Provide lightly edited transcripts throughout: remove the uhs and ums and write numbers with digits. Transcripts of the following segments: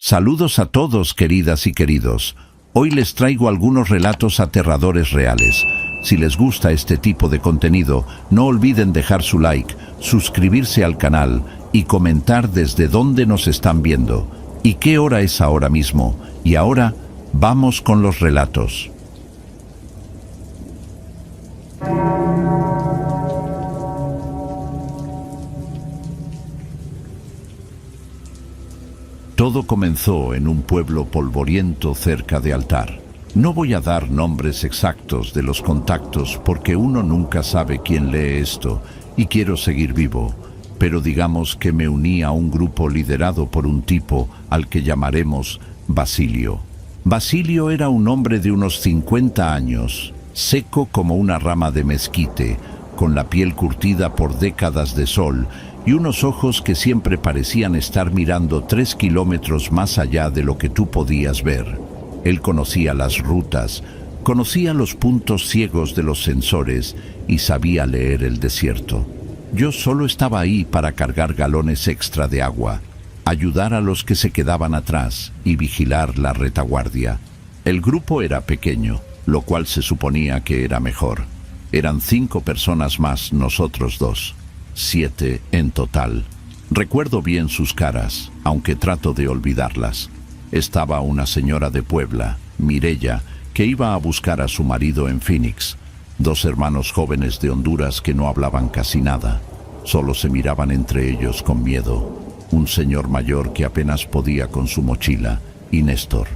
Saludos a todos, queridas y queridos. Hoy les traigo algunos relatos aterradores reales. Si les gusta este tipo de contenido, no olviden dejar su like, suscribirse al canal y comentar desde dónde nos están viendo y qué hora es ahora mismo. Y ahora, vamos con los relatos. Todo comenzó en un pueblo polvoriento cerca de Altar. No voy a dar nombres exactos de los contactos porque uno nunca sabe quién lee esto y quiero seguir vivo, pero digamos que me uní a un grupo liderado por un tipo al que llamaremos Basilio. Basilio era un hombre de unos 50 años, seco como una rama de mezquite, con la piel curtida por décadas de sol y unos ojos que siempre parecían estar mirando 3 kilómetros más allá de lo que tú podías ver. Él conocía las rutas, conocía los puntos ciegos de los sensores y sabía leer el desierto. Yo solo estaba ahí para cargar galones extra de agua, ayudar a los que se quedaban atrás y vigilar la retaguardia. El grupo era pequeño, lo cual se suponía que era mejor. Eran 5 personas más nosotros 2. 7 en total. Recuerdo bien sus caras, aunque trato de olvidarlas. Estaba una señora de Puebla, Mireya, que iba a buscar a su marido en Phoenix. 2 hermanos jóvenes de Honduras que no hablaban casi nada. Solo se miraban entre ellos con miedo. Un señor mayor que apenas podía con su mochila, y Néstor.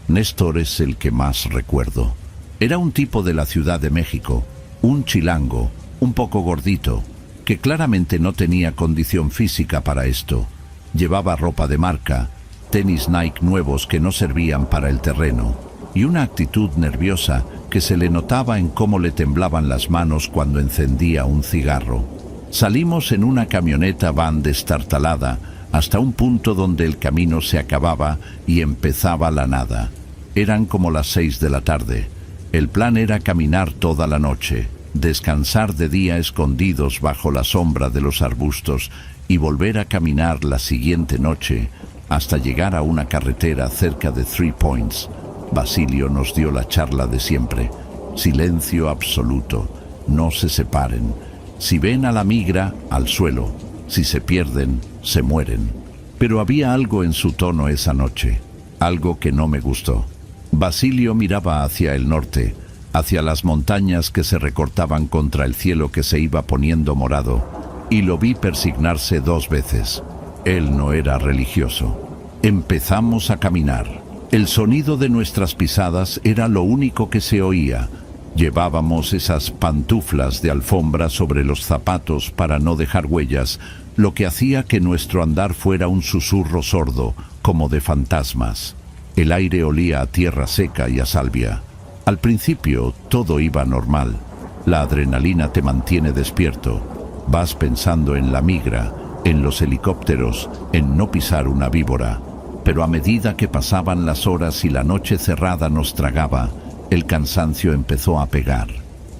Néstor es el que más recuerdo. Era un tipo de la Ciudad de México, un chilango, un poco gordito, que claramente no tenía condición física para esto. Llevaba ropa de marca, tenis Nike nuevos que no servían para el terreno, y una actitud nerviosa que se le notaba en cómo le temblaban las manos cuando encendía un cigarro. Salimos en una camioneta van destartalada hasta un punto donde el camino se acababa y empezaba la nada. Eran como las 6 de la tarde. El plan era caminar toda la noche, descansar de día escondidos bajo la sombra de los arbustos y volver a caminar la siguiente noche hasta llegar a una carretera cerca de 3 Points. Basilio nos dio la charla de siempre. Silencio absoluto. No se separen. Si ven a la migra, al suelo. Si se pierden, se mueren. Pero había algo en su tono esa noche, algo que no me gustó. Basilio miraba hacia el norte, hacia las montañas que se recortaban contra el cielo que se iba poniendo morado, y lo vi persignarse 2 veces. Él no era religioso. Empezamos a caminar. El sonido de nuestras pisadas era lo único que se oía. Llevábamos esas pantuflas de alfombra sobre los zapatos para no dejar huellas, lo que hacía que nuestro andar fuera un susurro sordo, como de fantasmas. El aire olía a tierra seca y a salvia. Al principio todo iba normal. La adrenalina te mantiene despierto. Vas pensando en la migra, en los helicópteros, en no pisar una víbora. Pero a medida que pasaban las horas y la noche cerrada nos tragaba, el cansancio empezó a pegar.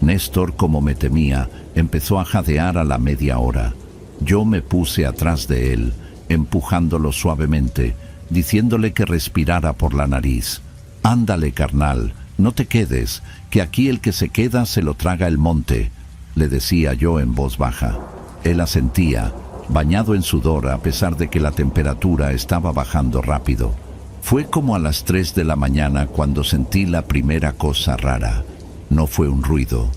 Néstor, como me temía, empezó a jadear a la media hora. Yo me puse atrás de él, empujándolo suavemente, diciéndole que respirara por la nariz. «Ándale, carnal, no te quedes, que aquí el que se queda se lo traga el monte», le decía yo en voz baja. Él asentía, bañado en sudor a pesar de que la temperatura estaba bajando rápido. Fue como a las 3 de la mañana cuando sentí la primera cosa rara. No fue un ruido,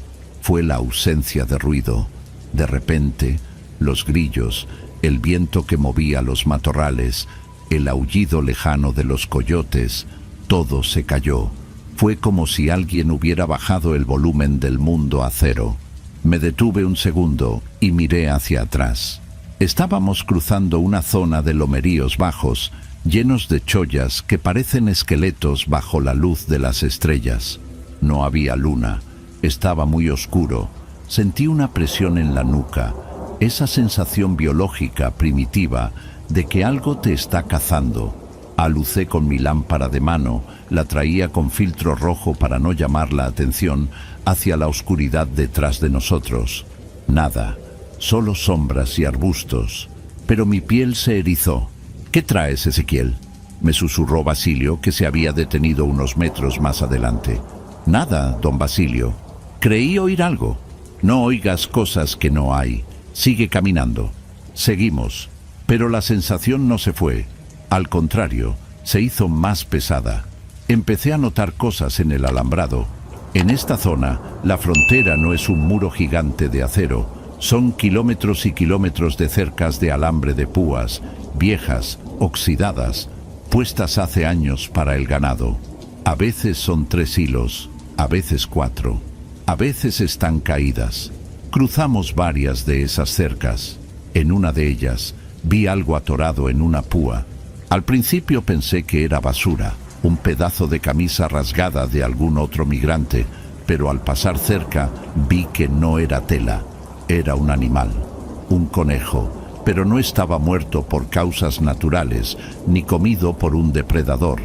fue la ausencia de ruido. De repente, los grillos, el viento que movía los matorrales, el aullido lejano de los coyotes, todo se cayó. Fue como si alguien hubiera bajado el volumen del mundo a 0. Me detuve un segundo y miré hacia atrás. Estábamos cruzando una zona de lomeríos bajos, llenos de chollas que parecen esqueletos bajo la luz de las estrellas. No había luna, estaba muy oscuro. Sentí una presión en la nuca, esa sensación biológica primitiva de que algo te está cazando. Alucé con mi lámpara de mano, la traía con filtro rojo para no llamar la atención, hacia la oscuridad detrás de nosotros. Nada, solo sombras y arbustos, pero mi piel se erizó. «¿Qué traes, Ezequiel?». me susurró Basilio, que se había detenido unos metros más adelante. Nada, don Basilio. Creí oír algo. No oigas cosas que no hay. Sigue caminando. Seguimos. Pero la sensación no se fue. Al contrario, se hizo más pesada. Empecé a notar cosas en el alambrado. En esta zona, la frontera no es un muro gigante de acero. Son kilómetros y kilómetros de cercas de alambre de púas, viejas, oxidadas, puestas hace años para el ganado. A veces son 3 hilos, a veces 4, a veces están caídas. Cruzamos varias de esas cercas. En una de ellas, vi algo atorado en una púa. Al principio pensé que era basura, un pedazo de camisa rasgada de algún otro migrante, pero al pasar cerca vi que no era tela, era un animal, un conejo, pero no estaba muerto por causas naturales, ni comido por un depredador.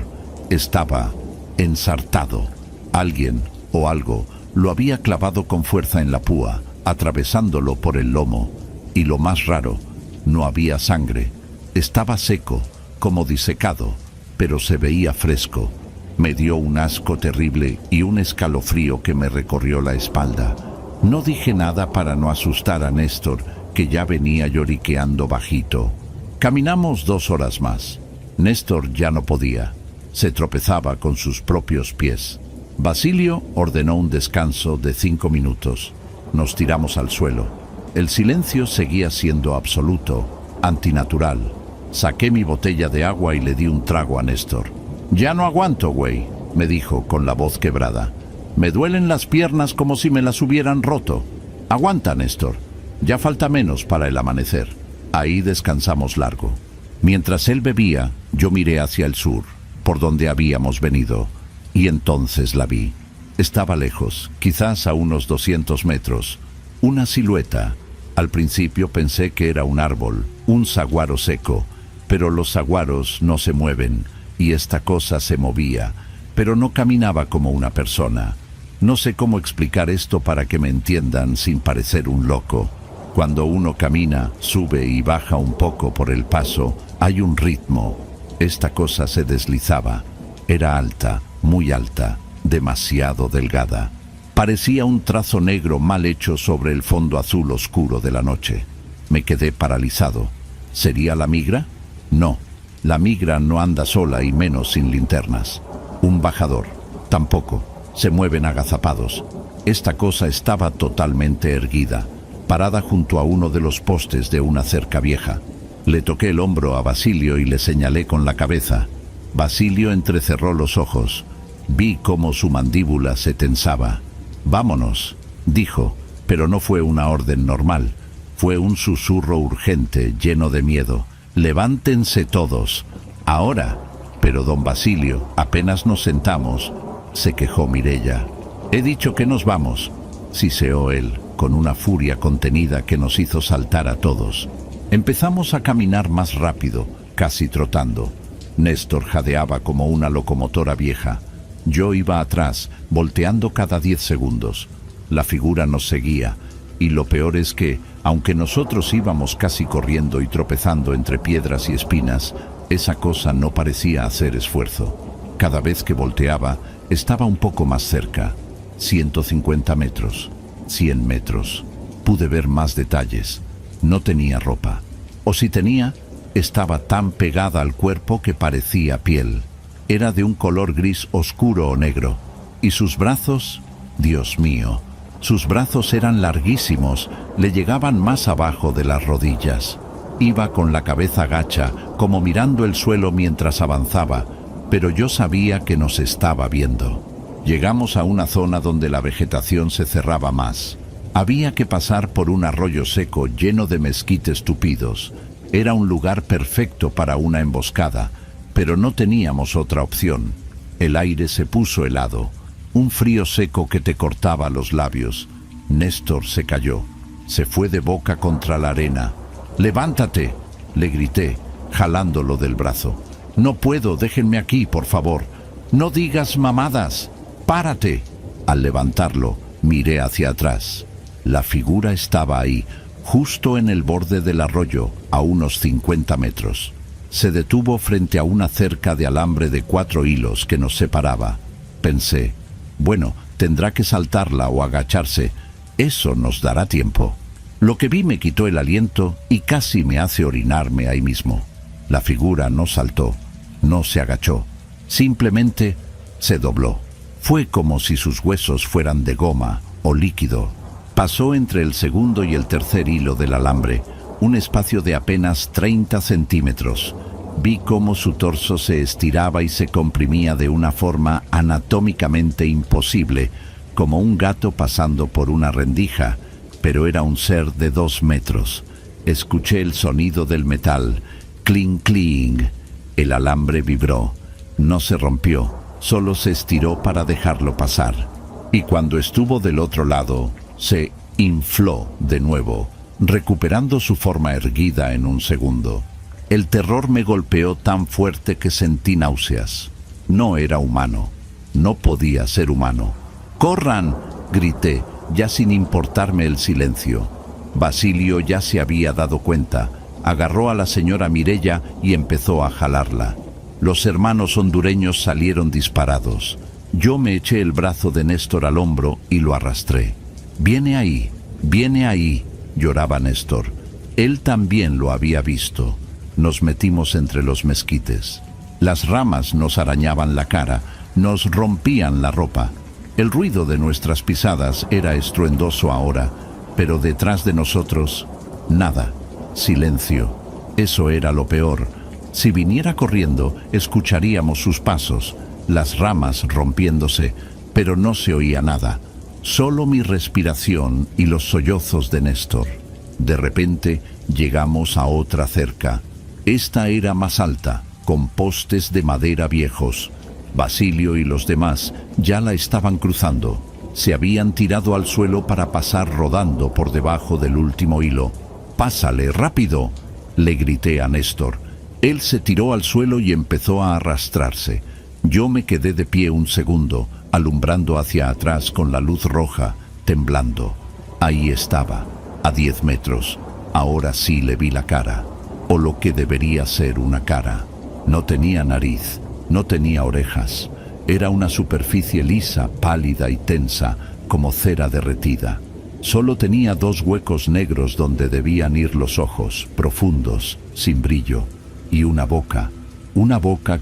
Estaba ensartado. Alguien o algo lo había clavado con fuerza en la púa, atravesándolo por el lomo. Y lo más raro, no había sangre. Estaba seco, como disecado, pero se veía fresco. Me dio un asco terrible y un escalofrío que me recorrió la espalda. No dije nada para no asustar a Néstor, que ya venía lloriqueando bajito. Caminamos 2 horas más. Néstor ya no podía. Se tropezaba con sus propios pies. Basilio ordenó un descanso de 5 minutos. Nos tiramos al suelo. El silencio seguía siendo absoluto, antinatural. Saqué mi botella de agua y le di un trago a Néstor. «Ya no aguanto, güey», me dijo con la voz quebrada. «Me duelen las piernas como si me las hubieran roto». «Aguanta, Néstor. Ya falta menos para el amanecer». Ahí descansamos largo. Mientras él bebía, yo miré hacia el sur, por donde habíamos venido, y entonces la vi. Estaba lejos, quizás a unos 200 metros. Una silueta. Al principio pensé que era un árbol, un saguaro seco, pero los saguaros no se mueven, y esta cosa se movía, pero no caminaba como una persona. No sé cómo explicar esto para que me entiendan sin parecer un loco. Cuando uno camina, sube y baja un poco por el paso, hay un ritmo. Esta cosa se deslizaba. Era alta, muy alta, demasiado delgada. Parecía un trazo negro mal hecho sobre el fondo azul oscuro de la noche. Me quedé paralizado. ¿Sería la migra? No, la migra no anda sola y menos sin linternas. Un bajador, tampoco. Se mueven agazapados. Esta cosa estaba totalmente erguida, parada junto a uno de los postes de una cerca vieja. Le toqué el hombro a Basilio y le señalé con la cabeza. Basilio entrecerró los ojos. Vi cómo su mandíbula se tensaba. «Vámonos», dijo, pero no fue una orden normal. Fue un susurro urgente, lleno de miedo. «Levántense todos. Ahora». «Pero don Basilio, apenas nos sentamos», se quejó Mireia. «He dicho que nos vamos», siseó él, con una furia contenida que nos hizo saltar a todos. Empezamos a caminar más rápido, casi trotando. Néstor jadeaba como una locomotora vieja. Yo iba atrás, volteando cada 10 segundos. La figura nos seguía, y lo peor es que, aunque nosotros íbamos casi corriendo y tropezando entre piedras y espinas, esa cosa no parecía hacer esfuerzo. Cada vez que volteaba, estaba un poco más cerca. 150 metros, 100 metros. Pude ver más detalles. No tenía ropa. O si tenía, estaba tan pegada al cuerpo que parecía piel. Era de un color gris oscuro o negro. Y sus brazos, Dios mío, sus brazos eran larguísimos, le llegaban más abajo de las rodillas. Iba con la cabeza gacha, como mirando el suelo mientras avanzaba, pero yo sabía que nos estaba viendo. Llegamos a una zona donde la vegetación se cerraba más. Había que pasar por un arroyo seco lleno de mezquites tupidos. Era un lugar perfecto para una emboscada, pero no teníamos otra opción. El aire se puso helado, un frío seco que te cortaba los labios. Néstor se cayó, se fue de boca contra la arena. «¡Levántate!», le grité, jalándolo del brazo. «No puedo, déjenme aquí, por favor. No digas mamadas. ¡Párate!». Al levantarlo, miré hacia atrás. La figura estaba ahí, justo en el borde del arroyo, a unos 50 metros. Se detuvo frente a una cerca de alambre de 4 hilos que nos separaba. Pensé, bueno, tendrá que saltarla o agacharse. Eso nos dará tiempo. Lo que vi me quitó el aliento y casi me hace orinarme ahí mismo. La figura no saltó, no se agachó, simplemente se dobló. Fue como si sus huesos fueran de goma o líquido. Pasó entre el segundo y el tercer hilo del alambre, un espacio de apenas 30 centímetros. Vi cómo su torso se estiraba y se comprimía de una forma anatómicamente imposible, como un gato pasando por una rendija, pero era un ser de 2 metros. Escuché el sonido del metal, clink, clink. El alambre vibró. No se rompió, solo se estiró para dejarlo pasar. Y cuando estuvo del otro lado, se infló de nuevo, recuperando su forma erguida en un segundo. El terror me golpeó tan fuerte que sentí náuseas. No era humano. No podía ser humano. ¡Corran!, grité, ya sin importarme el silencio. Basilio ya se había dado cuenta. Agarró a la señora Mireia y empezó a jalarla. Los hermanos hondureños salieron disparados. Yo me eché el brazo de Néstor al hombro y lo arrastré. Viene ahí, lloraba Néstor. Él también lo había visto. Nos metimos entre los mezquites. Las ramas nos arañaban la cara, nos rompían la ropa. El ruido de nuestras pisadas era estruendoso ahora, pero detrás de nosotros, nada, silencio. Eso era lo peor. Si viniera corriendo, escucharíamos sus pasos, las ramas rompiéndose, pero no se oía nada. Solo mi respiración y los sollozos de Néstor. De repente, llegamos a otra cerca. Esta era más alta, con postes de madera viejos. Basilio y los demás ya la estaban cruzando. Se habían tirado al suelo para pasar rodando por debajo del último hilo. «¡Pásale, rápido!», le grité a Néstor. Él se tiró al suelo y empezó a arrastrarse. Yo me quedé de pie un segundo, alumbrando hacia atrás con la luz roja, temblando. Ahí estaba, a 10 metros. Ahora sí le vi la cara, o lo que debería ser una cara. No tenía nariz, no tenía orejas. Era una superficie lisa, pálida y tensa, como cera derretida. Solo tenía 2 huecos negros donde debían ir los ojos, profundos, sin brillo, y una boca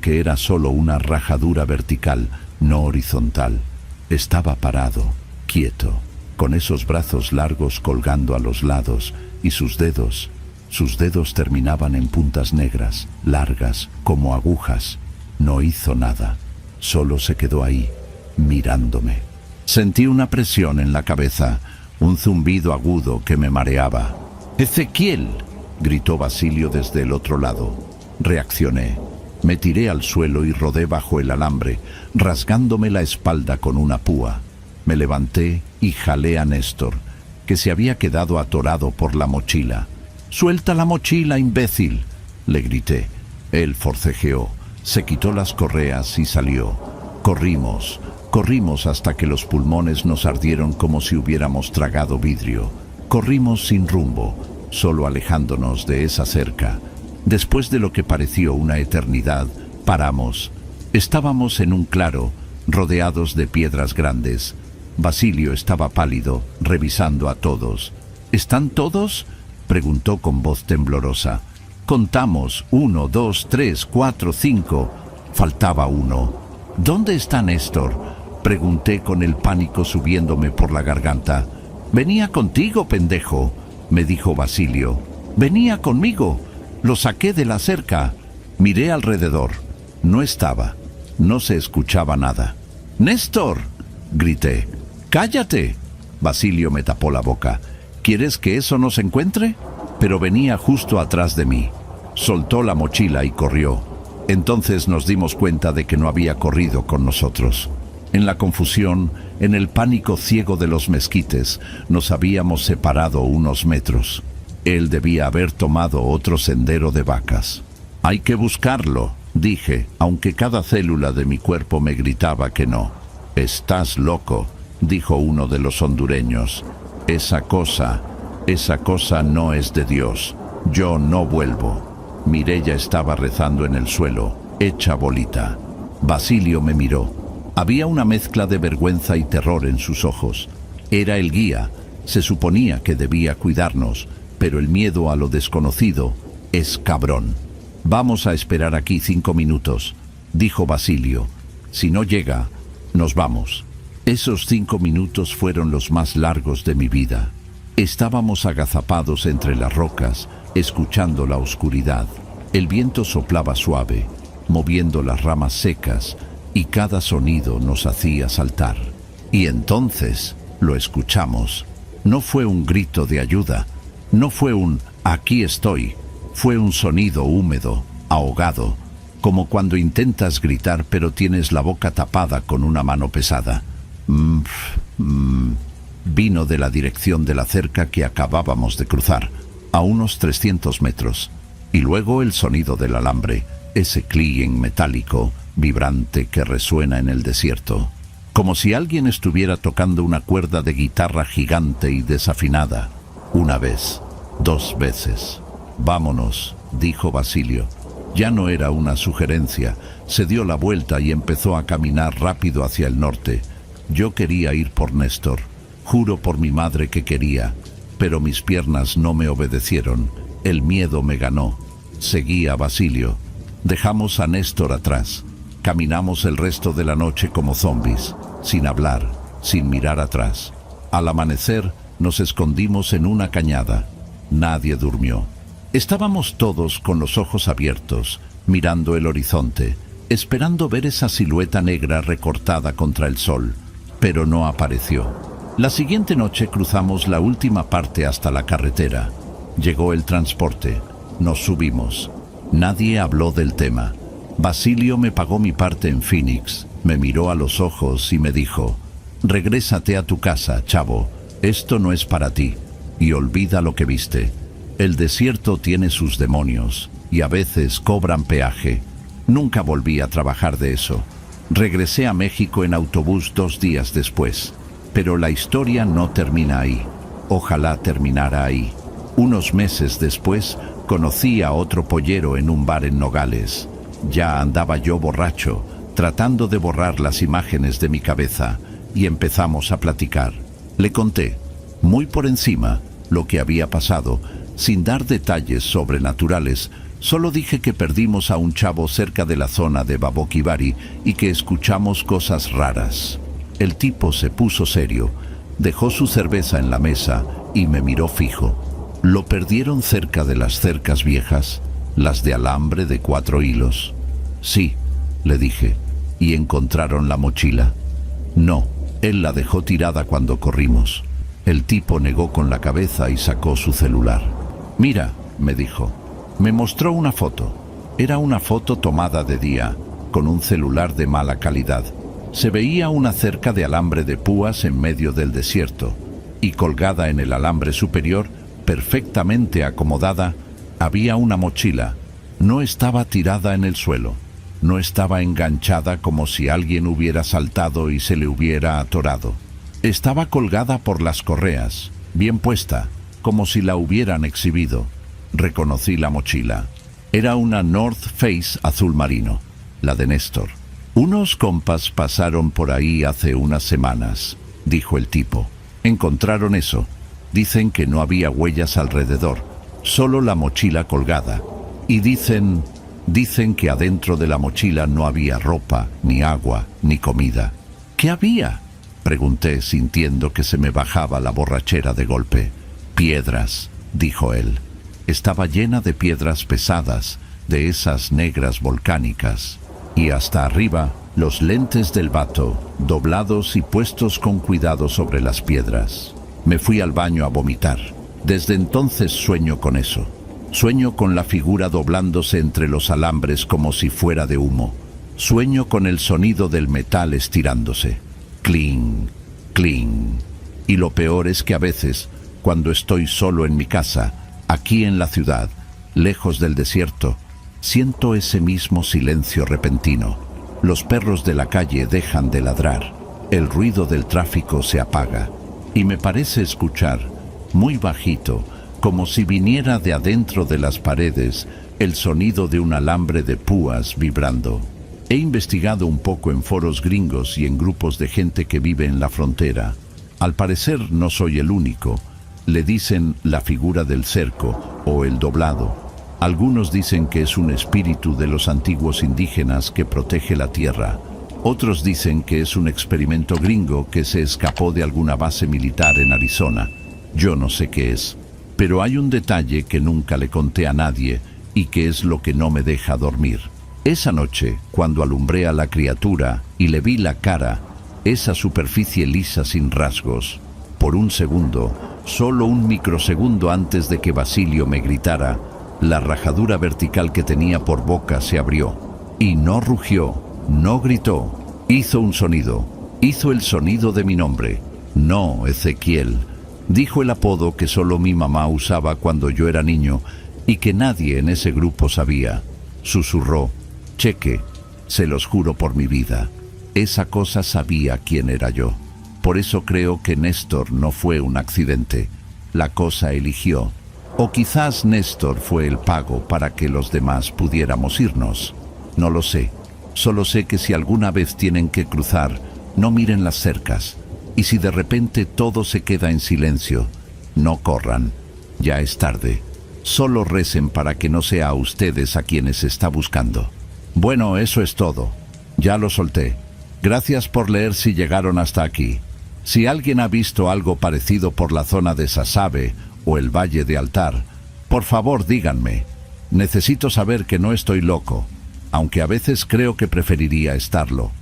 que era solo una rajadura vertical, no horizontal. Estaba parado, quieto, con esos brazos largos colgando a los lados, y sus dedos terminaban en puntas negras, largas, como agujas. No hizo nada, solo se quedó ahí, mirándome. Sentí una presión en la cabeza, un zumbido agudo que me mareaba. «¡Ezequiel!», gritó Basilio desde el otro lado. Reaccioné. Me tiré al suelo y rodé bajo el alambre, rasgándome la espalda con una púa. Me levanté y jalé a Néstor, que se había quedado atorado por la mochila. «¡Suelta la mochila, imbécil!», le grité. Él forcejeó, se quitó las correas y salió. Corrimos hasta que los pulmones nos ardieron como si hubiéramos tragado vidrio. Corrimos sin rumbo, solo alejándonos de esa cerca. Después de lo que pareció una eternidad, paramos. Estábamos en un claro, rodeados de piedras grandes. Basilio estaba pálido, revisando a todos. «¿Están todos?», preguntó con voz temblorosa. «Contamos, 1, 2, 3, 4, 5. Faltaba uno». «¿Dónde está Néstor?», pregunté con el pánico subiéndome por la garganta. «Venía contigo, pendejo», me dijo Basilio. «Venía conmigo. Lo saqué de la cerca». Miré alrededor. No estaba. No se escuchaba nada. «¡Néstor!», grité. «¡Cállate!». Basilio me tapó la boca. «¿Quieres que eso nos encuentre?». Pero venía justo atrás de mí. Soltó la mochila y corrió. Entonces nos dimos cuenta de que no había corrido con nosotros. En la confusión, en el pánico ciego de los mezquites, nos habíamos separado unos metros. Él debía haber tomado otro sendero de vacas. «Hay que buscarlo», dije, aunque cada célula de mi cuerpo me gritaba que no. «Estás loco», dijo uno de los hondureños. Esa cosa no es de Dios. Yo no vuelvo». Mireia estaba rezando en el suelo, hecha bolita. Basilio me miró. Había una mezcla de vergüenza y terror en sus ojos. Era el guía. Se suponía que debía cuidarnos, pero el miedo a lo desconocido es cabrón. Vamos a esperar aquí 5 minutos, dijo Basilio. Si no llega, nos vamos. Esos 5 minutos fueron los más largos de mi vida. Estábamos agazapados entre las rocas, escuchando la oscuridad. El viento soplaba suave, moviendo las ramas secas, y cada sonido nos hacía saltar. Y entonces lo escuchamos. No fue un grito de ayuda, no fue un «aquí estoy», fue un sonido húmedo, ahogado, como cuando intentas gritar pero tienes la boca tapada con una mano pesada. Vino de la dirección de la cerca que acabábamos de cruzar, a unos 300 metros, y luego el sonido del alambre, ese cling metálico, vibrante que resuena en el desierto, como si alguien estuviera tocando una cuerda de guitarra gigante y desafinada. Una vez, 2 veces. «Vámonos», dijo Basilio. Ya no era una sugerencia. Se dio la vuelta y empezó a caminar rápido hacia el norte. Yo quería ir por Néstor. Juro por mi madre que quería, pero mis piernas no me obedecieron. El miedo me ganó. Seguí a Basilio. Dejamos a Néstor atrás. Caminamos el resto de la noche como zombies, sin hablar, sin mirar atrás. Al amanecer nos escondimos en una cañada. Nadie durmió. Estábamos todos con los ojos abiertos, mirando el horizonte, esperando ver esa silueta negra recortada contra el sol, pero no apareció. La siguiente noche cruzamos la última parte hasta la carretera. Llegó el transporte. Nos subimos. Nadie habló del tema. Basilio me pagó mi parte en Phoenix, me miró a los ojos y me dijo: «Regrésate a tu casa, chavo, esto no es para ti, y olvida lo que viste. El desierto tiene sus demonios, y a veces cobran peaje». Nunca volví a trabajar de eso. Regresé a México en autobús 2 días después, pero la historia no termina ahí. Ojalá terminara ahí. Unos meses después, conocí a otro pollero en un bar en Nogales. Ya andaba yo borracho, tratando de borrar las imágenes de mi cabeza, y empezamos a platicar. Le conté, muy por encima, lo que había pasado, sin dar detalles sobrenaturales. Solo dije que perdimos a un chavo cerca de la zona de Baboquivari y que escuchamos cosas raras. El tipo se puso serio, dejó su cerveza en la mesa y me miró fijo. ¿Lo perdieron cerca de las cercas viejas, las de alambre de 4 hilos? Sí, le dije. ¿Y encontraron la mochila? No, él la dejó tirada cuando corrimos. El tipo negó con la cabeza y sacó su celular. «Mira», me dijo. Me mostró una foto. Era una foto tomada de día, con un celular de mala calidad. Se veía una cerca de alambre de púas en medio del desierto, y colgada en el alambre superior, perfectamente acomodada, había una mochila. No estaba tirada en el suelo. No estaba enganchada como si alguien hubiera saltado y se le hubiera atorado. Estaba colgada por las correas, bien puesta, como si la hubieran exhibido. Reconocí la mochila. Era una North Face azul marino, la de Néstor. «Unos compas pasaron por ahí hace unas semanas», dijo el tipo. «Encontraron eso. Dicen que no había huellas alrededor, solo la mochila colgada. Y dicen que adentro de la mochila no había ropa, ni agua, ni comida». «¿Qué había?», pregunté, sintiendo que se me bajaba la borrachera de golpe. «Piedras», dijo él. Estaba llena de piedras pesadas, de esas negras volcánicas. Y hasta arriba, los lentes del vato, doblados y puestos con cuidado sobre las piedras. Me fui al baño a vomitar. Desde entonces sueño con eso. Sueño con la figura doblándose entre los alambres como si fuera de humo. Sueño con el sonido del metal estirándose. Cling, cling. Y lo peor es que a veces, cuando estoy solo en mi casa, aquí en la ciudad, lejos del desierto, siento ese mismo silencio repentino. Los perros de la calle dejan de ladrar, el ruido del tráfico se apaga, y me parece escuchar, muy bajito, como si viniera de adentro de las paredes, el sonido de un alambre de púas vibrando. He investigado un poco en foros gringos y en grupos de gente que vive en la frontera. Al parecer no soy el único. Le dicen la figura del cerco o el doblado. Algunos dicen que es un espíritu de los antiguos indígenas que protege la tierra. Otros dicen que es un experimento gringo que se escapó de alguna base militar en Arizona. Yo no sé qué es, pero hay un detalle que nunca le conté a nadie y que es lo que no me deja dormir. Esa noche, cuando alumbré a la criatura y le vi la cara, esa superficie lisa sin rasgos, por un segundo, solo un microsegundo antes de que Basilio me gritara, la rajadura vertical que tenía por boca se abrió. Y no rugió, no gritó, hizo un sonido, hizo el sonido de mi nombre. No, Ezequiel. Dijo el apodo que solo mi mamá usaba cuando yo era niño y que nadie en ese grupo sabía. Susurró, Cheque, se los juro por mi vida. Esa cosa sabía quién era yo. Por eso creo que Néstor no fue un accidente. La cosa eligió. O quizás Néstor fue el pago para que los demás pudiéramos irnos. No lo sé. Solo sé que si alguna vez tienen que cruzar, no miren las cercas. Y si de repente todo se queda en silencio, no corran. Ya es tarde. Solo recen para que no sea a ustedes a quienes está buscando. Bueno, eso es todo. Ya lo solté. Gracias por leer si llegaron hasta aquí. Si alguien ha visto algo parecido por la zona de Sasabe o el Valle de Altar, por favor díganme. Necesito saber que no estoy loco, aunque a veces creo que preferiría estarlo.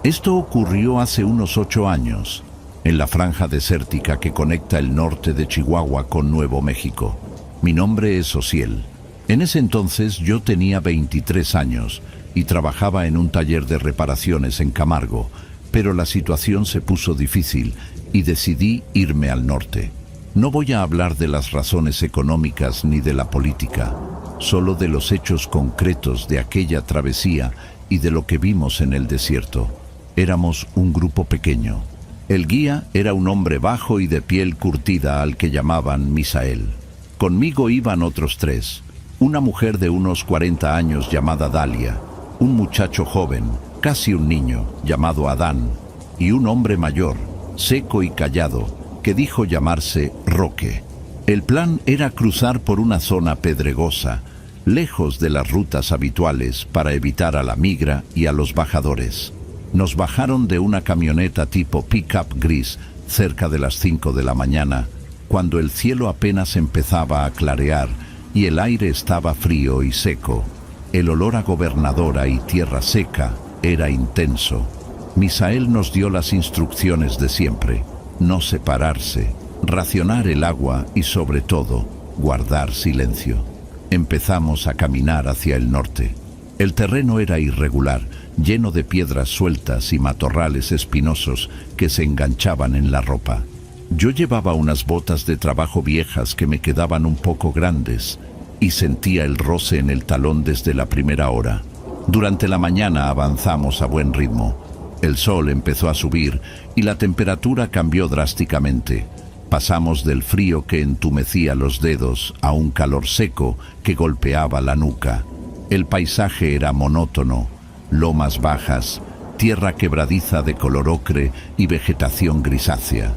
Esto ocurrió hace unos 8 años, en la franja desértica que conecta el norte de Chihuahua con Nuevo México. Mi nombre es Osiel. En ese entonces yo tenía 23 años y trabajaba en un taller de reparaciones en Camargo, pero la situación se puso difícil y decidí irme al norte. No voy a hablar de las razones económicas ni de la política, solo de los hechos concretos de aquella travesía y de lo que vimos en el desierto. Éramos un grupo pequeño. El guía era un hombre bajo y de piel curtida al que llamaban Misael. Conmigo iban otros 3, una mujer de unos 40 años llamada Dalia, un muchacho joven, casi un niño, llamado Adán, y un hombre mayor, seco y callado, que dijo llamarse Roque. El plan era cruzar por una zona pedregosa, lejos de las rutas habituales para evitar a la migra y a los bajadores. Nos bajaron de una camioneta tipo pick-up gris cerca de las 5 de la mañana, cuando el cielo apenas empezaba a clarear y el aire estaba frío y seco. El olor a gobernadora y tierra seca era intenso. Misael nos dio las instrucciones de siempre: no separarse, racionar el agua y, sobre todo, guardar silencio. Empezamos a caminar hacia el norte. El terreno era irregular, lleno de piedras sueltas y matorrales espinosos que se enganchaban en la ropa. Yo llevaba unas botas de trabajo viejas que me quedaban un poco grandes y sentía el roce en el talón desde la primera hora. Durante la mañana avanzamos a buen ritmo. El sol empezó a subir y la temperatura cambió drásticamente. Pasamos del frío que entumecía los dedos a un calor seco que golpeaba la nuca. El paisaje era monótono: lomas bajas, tierra quebradiza de color ocre y vegetación grisácea.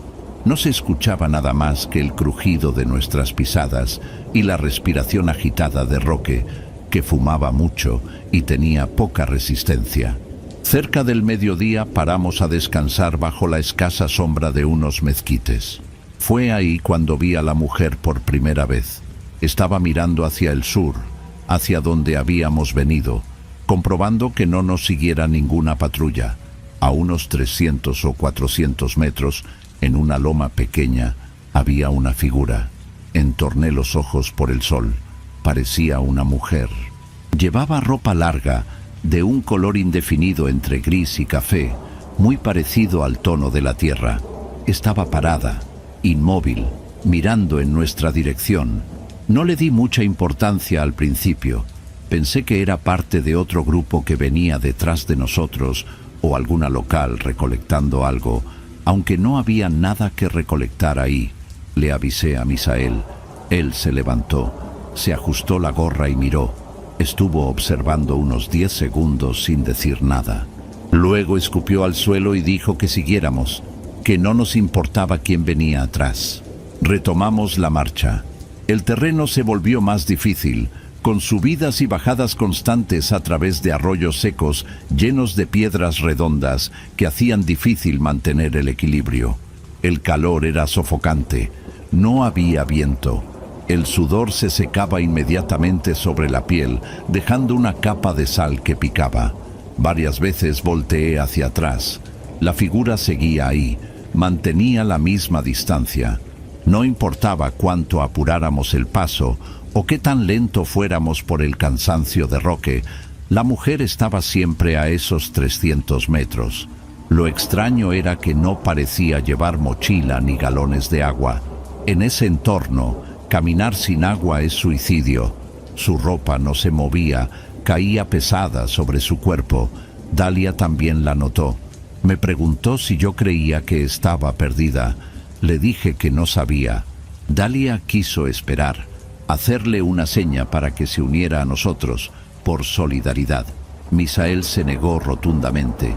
No se escuchaba nada más que el crujido de nuestras pisadas y la respiración agitada de Roque, que fumaba mucho y tenía poca resistencia. Cerca del mediodía paramos a descansar bajo la escasa sombra de unos mezquites. Fue ahí cuando vi a la mujer por primera vez. Estaba mirando hacia el sur, hacia donde habíamos venido, comprobando que no nos siguiera ninguna patrulla. A unos 300 o 400 metros, en una loma pequeña, había una figura. Entorné los ojos por el sol. Parecía una mujer. Llevaba ropa larga, de un color indefinido entre gris y café, muy parecido al tono de la tierra. Estaba parada, inmóvil, mirando en nuestra dirección. No le di mucha importancia al principio. Pensé que era parte de otro grupo que venía detrás de nosotros, o alguna local recolectando algo, aunque no había nada que recolectar ahí. Le avisé a Misael. Él se levantó, se ajustó la gorra y miró. Estuvo observando unos 10 segundos sin decir nada. Luego escupió al suelo y dijo que siguiéramos, que no nos importaba quién venía atrás. Retomamos la marcha. El terreno se volvió más difícil, con subidas y bajadas constantes a través de arroyos secos llenos de piedras redondas que hacían difícil mantener el equilibrio. El calor era sofocante. No había viento. El sudor se secaba inmediatamente sobre la piel, dejando una capa de sal que picaba. Varias veces volteé hacia atrás. La figura seguía ahí, mantenía la misma distancia. No importaba cuánto apuráramos el paso o qué tan lento fuéramos por el cansancio de Roque, la mujer estaba siempre a esos 300 metros. Lo extraño era que no parecía llevar mochila ni galones de agua. En ese entorno, caminar sin agua es suicidio. Su ropa no se movía, caía pesada sobre su cuerpo. Dalia también la notó. Me preguntó si yo creía que estaba perdida. Le dije que no sabía. Dalia quiso esperar, hacerle una seña para que se uniera a nosotros, por solidaridad. Misael se negó rotundamente.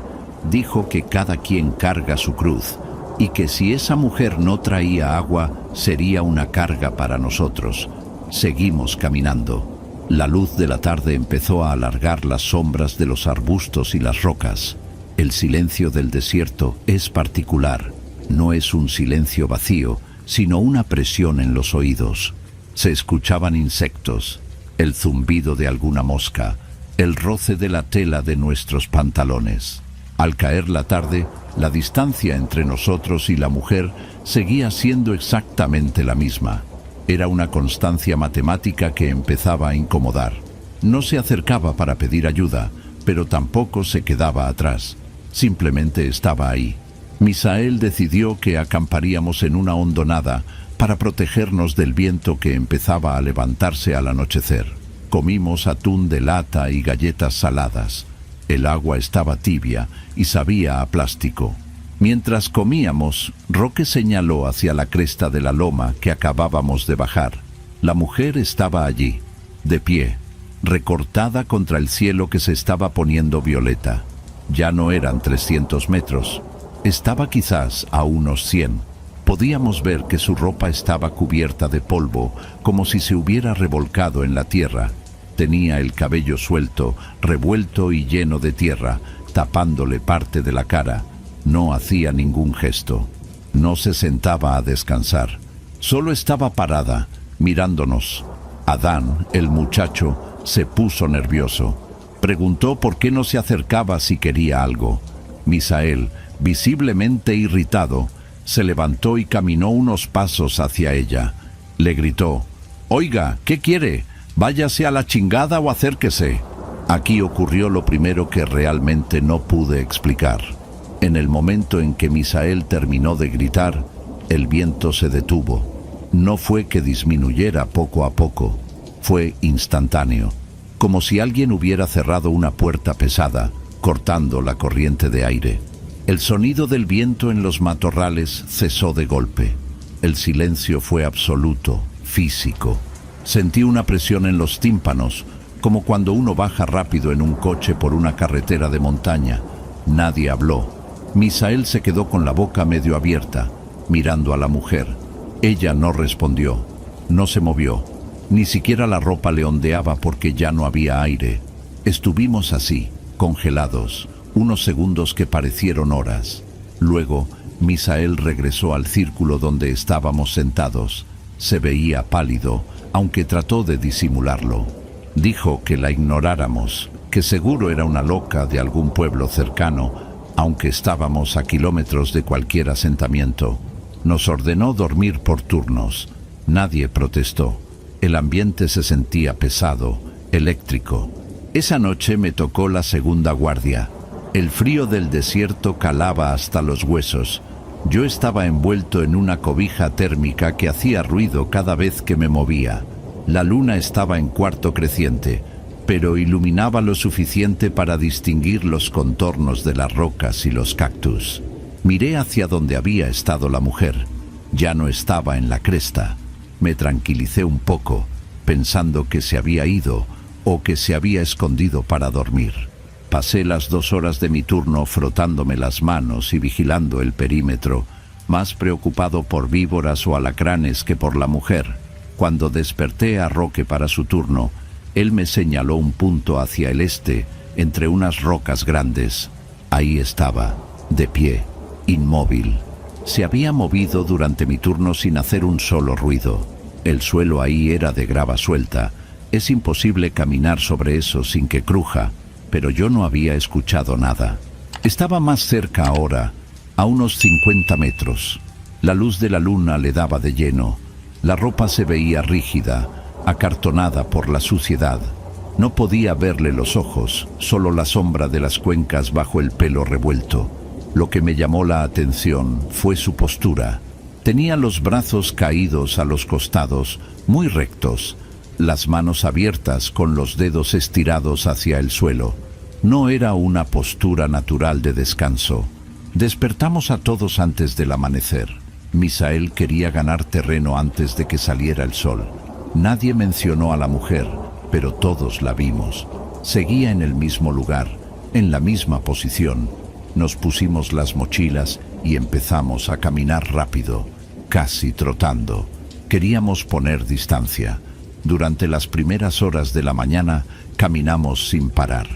Dijo que cada quien carga su cruz, y que si esa mujer no traía agua, sería una carga para nosotros. Seguimos caminando. La luz de la tarde empezó a alargar las sombras de los arbustos y las rocas. El silencio del desierto es particular. No es un silencio vacío, sino una presión en los oídos. Se escuchaban insectos, el zumbido de alguna mosca, el roce de la tela de nuestros pantalones. Al caer la tarde, la distancia entre nosotros y la mujer seguía siendo exactamente la misma. Era una constancia matemática que empezaba a incomodar. No se acercaba para pedir ayuda, pero tampoco se quedaba atrás. Simplemente estaba ahí. Misael decidió que acamparíamos en una hondonada para protegernos del viento que empezaba a levantarse al anochecer. Comimos atún de lata y galletas saladas. El agua estaba tibia y sabía a plástico. Mientras comíamos, Roque señaló hacia la cresta de la loma que acabábamos de bajar. La mujer estaba allí, de pie, recortada contra el cielo que se estaba poniendo violeta. Ya no eran 300 metros. Estaba quizás a unos 100. Podíamos ver que su ropa estaba cubierta de polvo, como si se hubiera revolcado en la tierra. Tenía el cabello suelto, revuelto y lleno de tierra, tapándole parte de la cara. No hacía ningún gesto. No se sentaba a descansar. Solo estaba parada, mirándonos. Adán, el muchacho, se puso nervioso. Preguntó por qué no se acercaba si quería algo. Misael, visiblemente irritado, se levantó y caminó unos pasos hacia ella. Le gritó: «Oiga, ¿qué quiere? Váyase a la chingada o acérquese». Aquí ocurrió lo primero que realmente no pude explicar. En el momento en que Misael terminó de gritar, el viento se detuvo. No fue que disminuyera poco a poco, fue instantáneo, como si alguien hubiera cerrado una puerta pesada, cortando la corriente de aire. El sonido del viento en los matorrales cesó de golpe. El silencio fue absoluto, físico. Sentí una presión en los tímpanos, como cuando uno baja rápido en un coche por una carretera de montaña. Nadie habló. Misael se quedó con la boca medio abierta, mirando a la mujer. Ella no respondió, no se movió. Ni siquiera la ropa le ondeaba porque ya no había aire. Estuvimos así, congelados, unos segundos que parecieron horas. Luego, Misael regresó al círculo donde estábamos sentados. Se veía pálido, aunque trató de disimularlo. Dijo que la ignoráramos, que seguro era una loca de algún pueblo cercano, aunque estábamos a kilómetros de cualquier asentamiento. Nos ordenó dormir por turnos. Nadie protestó. El ambiente se sentía pesado, eléctrico. Esa noche me tocó la segunda guardia. El frío del desierto calaba hasta los huesos. Yo estaba envuelto en una cobija térmica que hacía ruido cada vez que me movía. La luna estaba en cuarto creciente, pero iluminaba lo suficiente para distinguir los contornos de las rocas y los cactus. Miré hacia donde había estado la mujer. Ya no estaba en la cresta. Me tranquilicé un poco, pensando que se había ido o que se había escondido para dormir. Pasé las 2 horas de mi turno frotándome las manos y vigilando el perímetro, más preocupado por víboras o alacranes que por la mujer. Cuando desperté a Roque para su turno, él me señaló un punto hacia el este, entre unas rocas grandes. Ahí estaba, de pie, inmóvil. Se había movido durante mi turno sin hacer un solo ruido. El suelo ahí era de grava suelta. Es imposible caminar sobre eso sin que cruja, pero yo no había escuchado nada. Estaba más cerca ahora, a unos 50 metros. La luz de la luna le daba de lleno. La ropa se veía rígida, acartonada por la suciedad. No podía verle los ojos, solo la sombra de las cuencas bajo el pelo revuelto. Lo que me llamó la atención fue su postura. Tenía los brazos caídos a los costados, muy rectos, las manos abiertas con los dedos estirados hacia el suelo. No era una postura natural de descanso. Despertamos a todos antes del amanecer. Misael quería ganar terreno antes de que saliera el sol. Nadie mencionó a la mujer, pero todos la vimos. Seguía en el mismo lugar, en la misma posición. Nos pusimos las mochilas y empezamos a caminar rápido, casi trotando. Queríamos poner distancia. Durante las primeras horas de la mañana caminamos sin parar.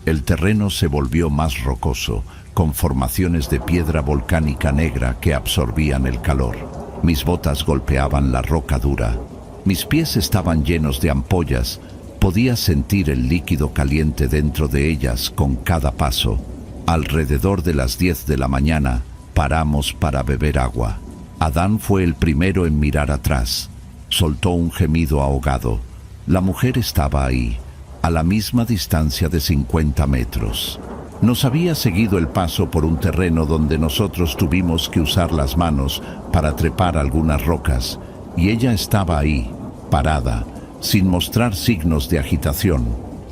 El terreno se volvió más rocoso, con formaciones de piedra volcánica negra que absorbían el calor. Mis botas golpeaban la roca dura. Mis pies estaban llenos de ampollas. Podía sentir el líquido caliente dentro de ellas con cada paso. Alrededor de las 10 de la mañana, paramos para beber agua. Adán fue el primero en mirar atrás. Soltó un gemido ahogado. La mujer estaba ahí, a la misma distancia de 50 metros. Nos había seguido el paso por un terreno donde nosotros tuvimos que usar las manos para trepar algunas rocas, y ella estaba ahí, parada, sin mostrar signos de agitación.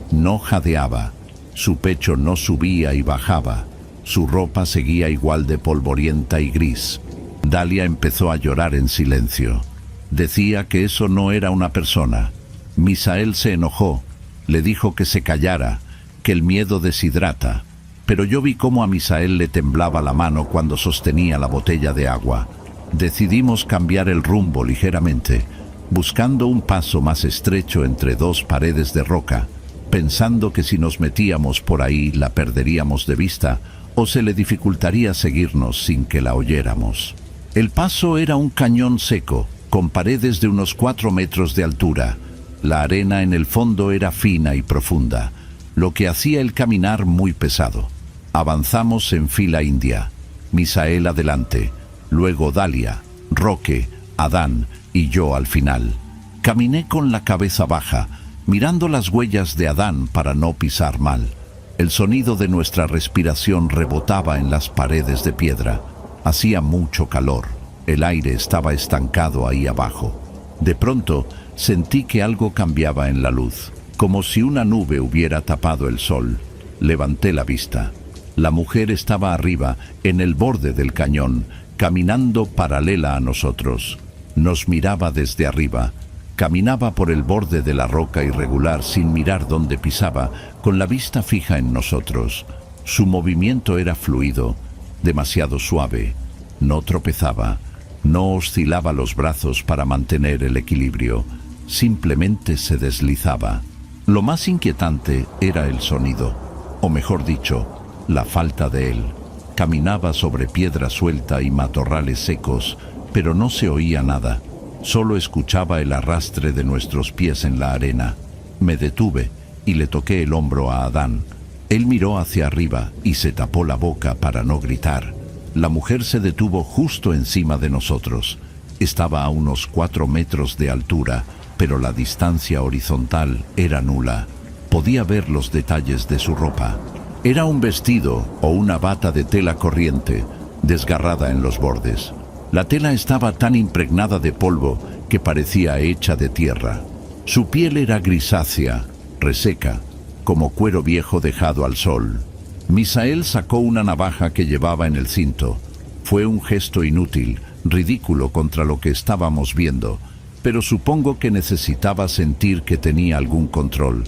No jadeaba, su pecho no subía y bajaba, su ropa seguía igual de polvorienta y gris. Dalia empezó a llorar en silencio. Decía que eso no era una persona. Misael se enojó, le dijo que se callara, que el miedo deshidrata. Pero yo vi cómo a Misael le temblaba la mano cuando sostenía la botella de agua. Decidimos cambiar el rumbo ligeramente, buscando un paso más estrecho entre 2 paredes de roca, pensando que si nos metíamos por ahí la perderíamos de vista o se le dificultaría seguirnos sin que la oyéramos. El paso era un cañón seco, con paredes de unos 4 metros de altura. La arena en el fondo era fina y profunda, lo que hacía el caminar muy pesado. Avanzamos en fila india, Misael adelante, luego Dalia, Roque, Adán y yo al final. Caminé con la cabeza baja, mirando las huellas de Adán para no pisar mal. El sonido de nuestra respiración rebotaba en las paredes de piedra. Hacía mucho calor, el aire estaba estancado ahí abajo. De pronto sentí que algo cambiaba en la luz, como si una nube hubiera tapado el sol. Levanté la vista. La mujer estaba arriba, en el borde del cañón, caminando paralela a nosotros. Nos miraba desde arriba. Caminaba por el borde de la roca irregular sin mirar dónde pisaba, con la vista fija en nosotros. Su movimiento era fluido, demasiado suave. No tropezaba, no oscilaba los brazos para mantener el equilibrio. Simplemente se deslizaba. Lo más inquietante era el sonido, o mejor dicho, la falta de él. Caminaba sobre piedra suelta y matorrales secos, pero no se oía nada. Solo escuchaba el arrastre de nuestros pies en la arena. Me detuve y le toqué el hombro a Adán. Él miró hacia arriba y se tapó la boca para no gritar. La mujer se detuvo justo encima de nosotros. Estaba a unos 4 metros de altura, pero la distancia horizontal era nula. Podía ver los detalles de su ropa. Era un vestido o una bata de tela corriente, desgarrada en los bordes. La tela estaba tan impregnada de polvo que parecía hecha de tierra. Su piel era grisácea, reseca, como cuero viejo dejado al sol. Misael sacó una navaja que llevaba en el cinto. Fue un gesto inútil, ridículo contra lo que estábamos viendo, pero supongo que necesitaba sentir que tenía algún control.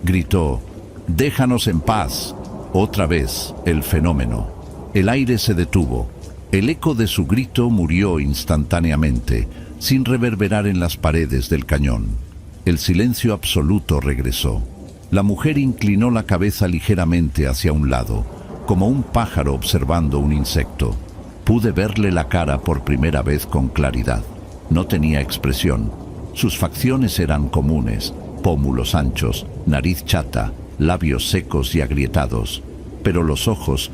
Gritó: «¡Déjanos en paz!». Otra vez, el fenómeno. El aire se detuvo. El eco de su grito murió instantáneamente, sin reverberar en las paredes del cañón. El silencio absoluto regresó. La mujer inclinó la cabeza ligeramente hacia un lado, como un pájaro observando un insecto. Pude verle la cara por primera vez con claridad. No tenía expresión. Sus facciones eran comunes: pómulos anchos, nariz chata, labios secos y agrietados. Pero los ojos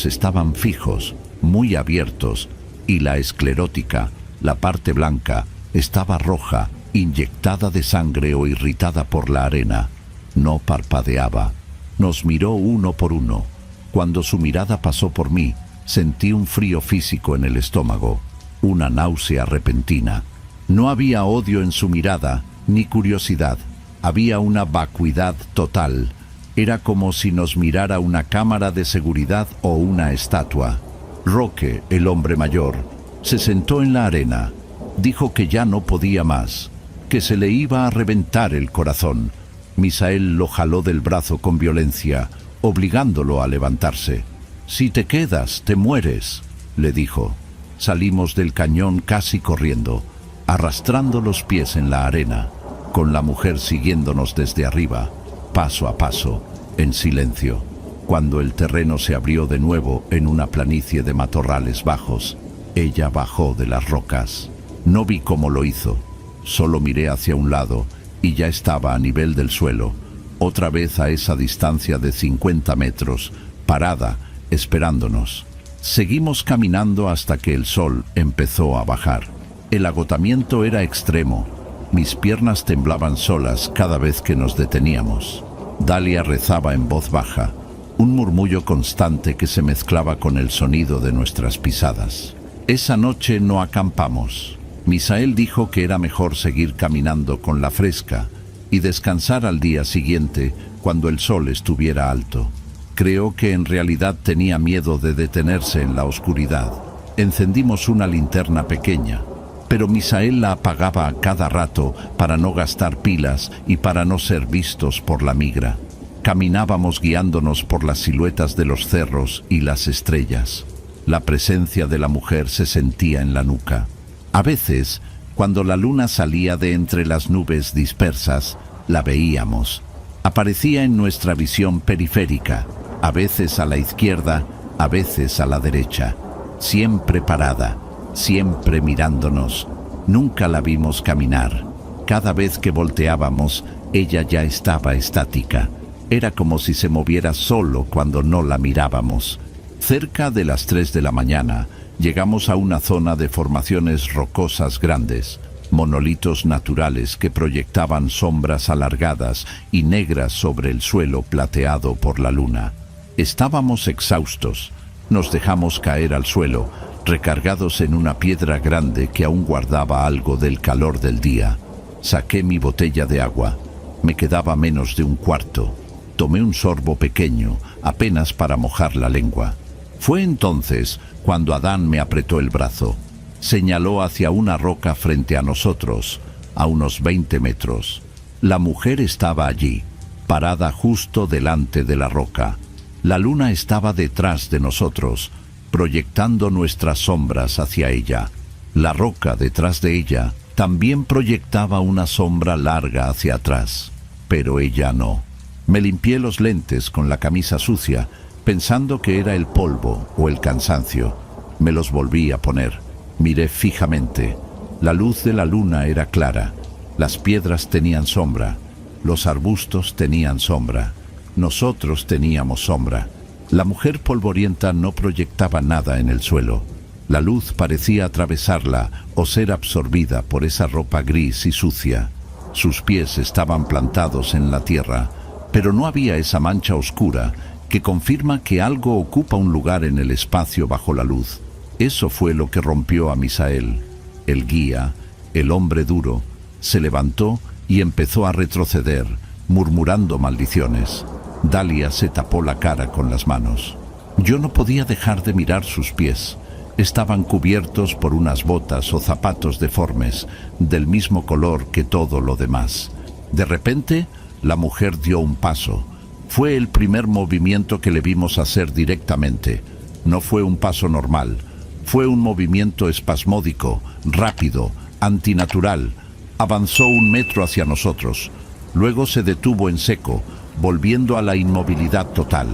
estaban fijos, muy abiertos, y la esclerótica, la parte blanca, estaba roja, inyectada de sangre o irritada por la arena. No parpadeaba. Nos miró uno por uno. Cuando su mirada pasó por mí, sentí un frío físico en el estómago, una náusea repentina. No había odio en su mirada, ni curiosidad. Había una vacuidad total. Era como si nos mirara una cámara de seguridad o una estatua. Roque, el hombre mayor, se sentó en la arena. Dijo que ya no podía más, que se le iba a reventar el corazón. Misael lo jaló del brazo con violencia, obligándolo a levantarse. «Si te quedas, te mueres», le dijo. Salimos del cañón casi corriendo, arrastrando los pies en la arena, con la mujer siguiéndonos desde arriba, paso a paso, en silencio. Cuando el terreno se abrió de nuevo en una planicie de matorrales bajos, ella bajó de las rocas. No vi cómo lo hizo, solo miré hacia un lado y ya estaba a nivel del suelo, otra vez a esa distancia de 50 metros, parada, esperándonos. Seguimos caminando hasta que el sol empezó a bajar. El agotamiento era extremo. Mis piernas temblaban solas cada vez que nos deteníamos. Dalia rezaba en voz baja, un murmullo constante que se mezclaba con el sonido de nuestras pisadas. Esa noche no acampamos. Misael dijo que era mejor seguir caminando con la fresca y descansar al día siguiente cuando el sol estuviera alto. Creo que en realidad tenía miedo de detenerse en la oscuridad. Encendimos una linterna pequeña, pero Misael la apagaba a cada rato para no gastar pilas y para no ser vistos por la migra. Caminábamos guiándonos por las siluetas de los cerros y las estrellas. La presencia de la mujer se sentía en la nuca. A veces, cuando la luna salía de entre las nubes dispersas, la veíamos. Aparecía en nuestra visión periférica, a veces a la izquierda, a veces a la derecha. Siempre parada, siempre mirándonos. Nunca la vimos caminar. Cada vez que volteábamos, ella ya estaba estática. Era como si se moviera solo cuando no la mirábamos. Cerca de las 3 de la mañana, llegamos a una zona de formaciones rocosas grandes, monolitos naturales que proyectaban sombras alargadas y negras sobre el suelo plateado por la luna. Estábamos exhaustos. Nos dejamos caer al suelo, recargados en una piedra grande que aún guardaba algo del calor del día. Saqué mi botella de agua. Me quedaba menos de un cuarto. Tomé un sorbo pequeño, apenas para mojar la lengua. Fue entonces cuando Adán me apretó el brazo. Señaló hacia una roca frente a nosotros, a unos 20 metros. La mujer estaba allí, parada justo delante de la roca. La luna estaba detrás de nosotros, proyectando nuestras sombras hacia ella. La roca detrás de ella también proyectaba una sombra larga hacia atrás, pero ella no. Me limpié los lentes con la camisa sucia, pensando que era el polvo o el cansancio. Me los volví a poner. Miré fijamente. La luz de la luna era clara. Las piedras tenían sombra. Los arbustos tenían sombra. Nosotros teníamos sombra. La mujer polvorienta no proyectaba nada en el suelo. La luz parecía atravesarla o ser absorbida por esa ropa gris y sucia. Sus pies estaban plantados en la tierra, pero no había esa mancha oscura que confirma que algo ocupa un lugar en el espacio bajo la luz. Eso fue lo que rompió a Misael. El guía, el hombre duro, se levantó y empezó a retroceder, murmurando maldiciones. Dalia se tapó la cara con las manos. Yo no podía dejar de mirar sus pies. Estaban cubiertos por unas botas o zapatos deformes, del mismo color que todo lo demás. De repente, la mujer dio un paso. Fue el primer movimiento que le vimos hacer directamente. No fue un paso normal. Fue un movimiento espasmódico, rápido, antinatural. Avanzó 1 metro hacia nosotros. Luego se detuvo en seco, volviendo a la inmovilidad total.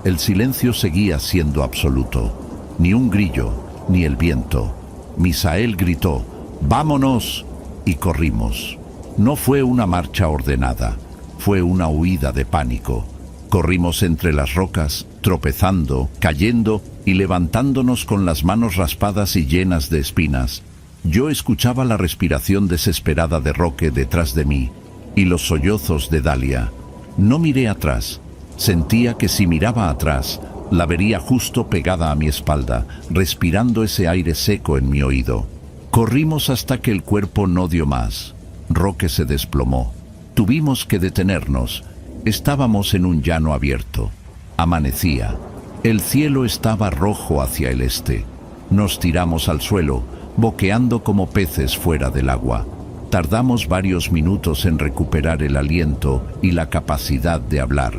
El silencio seguía siendo absoluto. Ni un grillo, ni el viento. Misael gritó, ¡vámonos! Y corrimos. No fue una marcha ordenada, fue una huida de pánico. Corrimos entre las rocas, tropezando, cayendo y levantándonos con las manos raspadas y llenas de espinas. Yo escuchaba la respiración desesperada de Roque detrás de mí y los sollozos de Dalia. No miré atrás. Sentía que si miraba atrás, la vería justo pegada a mi espalda, respirando ese aire seco en mi oído. Corrimos hasta que el cuerpo no dio más. Roque se desplomó. Tuvimos que detenernos. Estábamos en un llano abierto. Amanecía. El cielo estaba rojo hacia el este. Nos tiramos al suelo, boqueando como peces fuera del agua. Tardamos varios minutos en recuperar el aliento y la capacidad de hablar.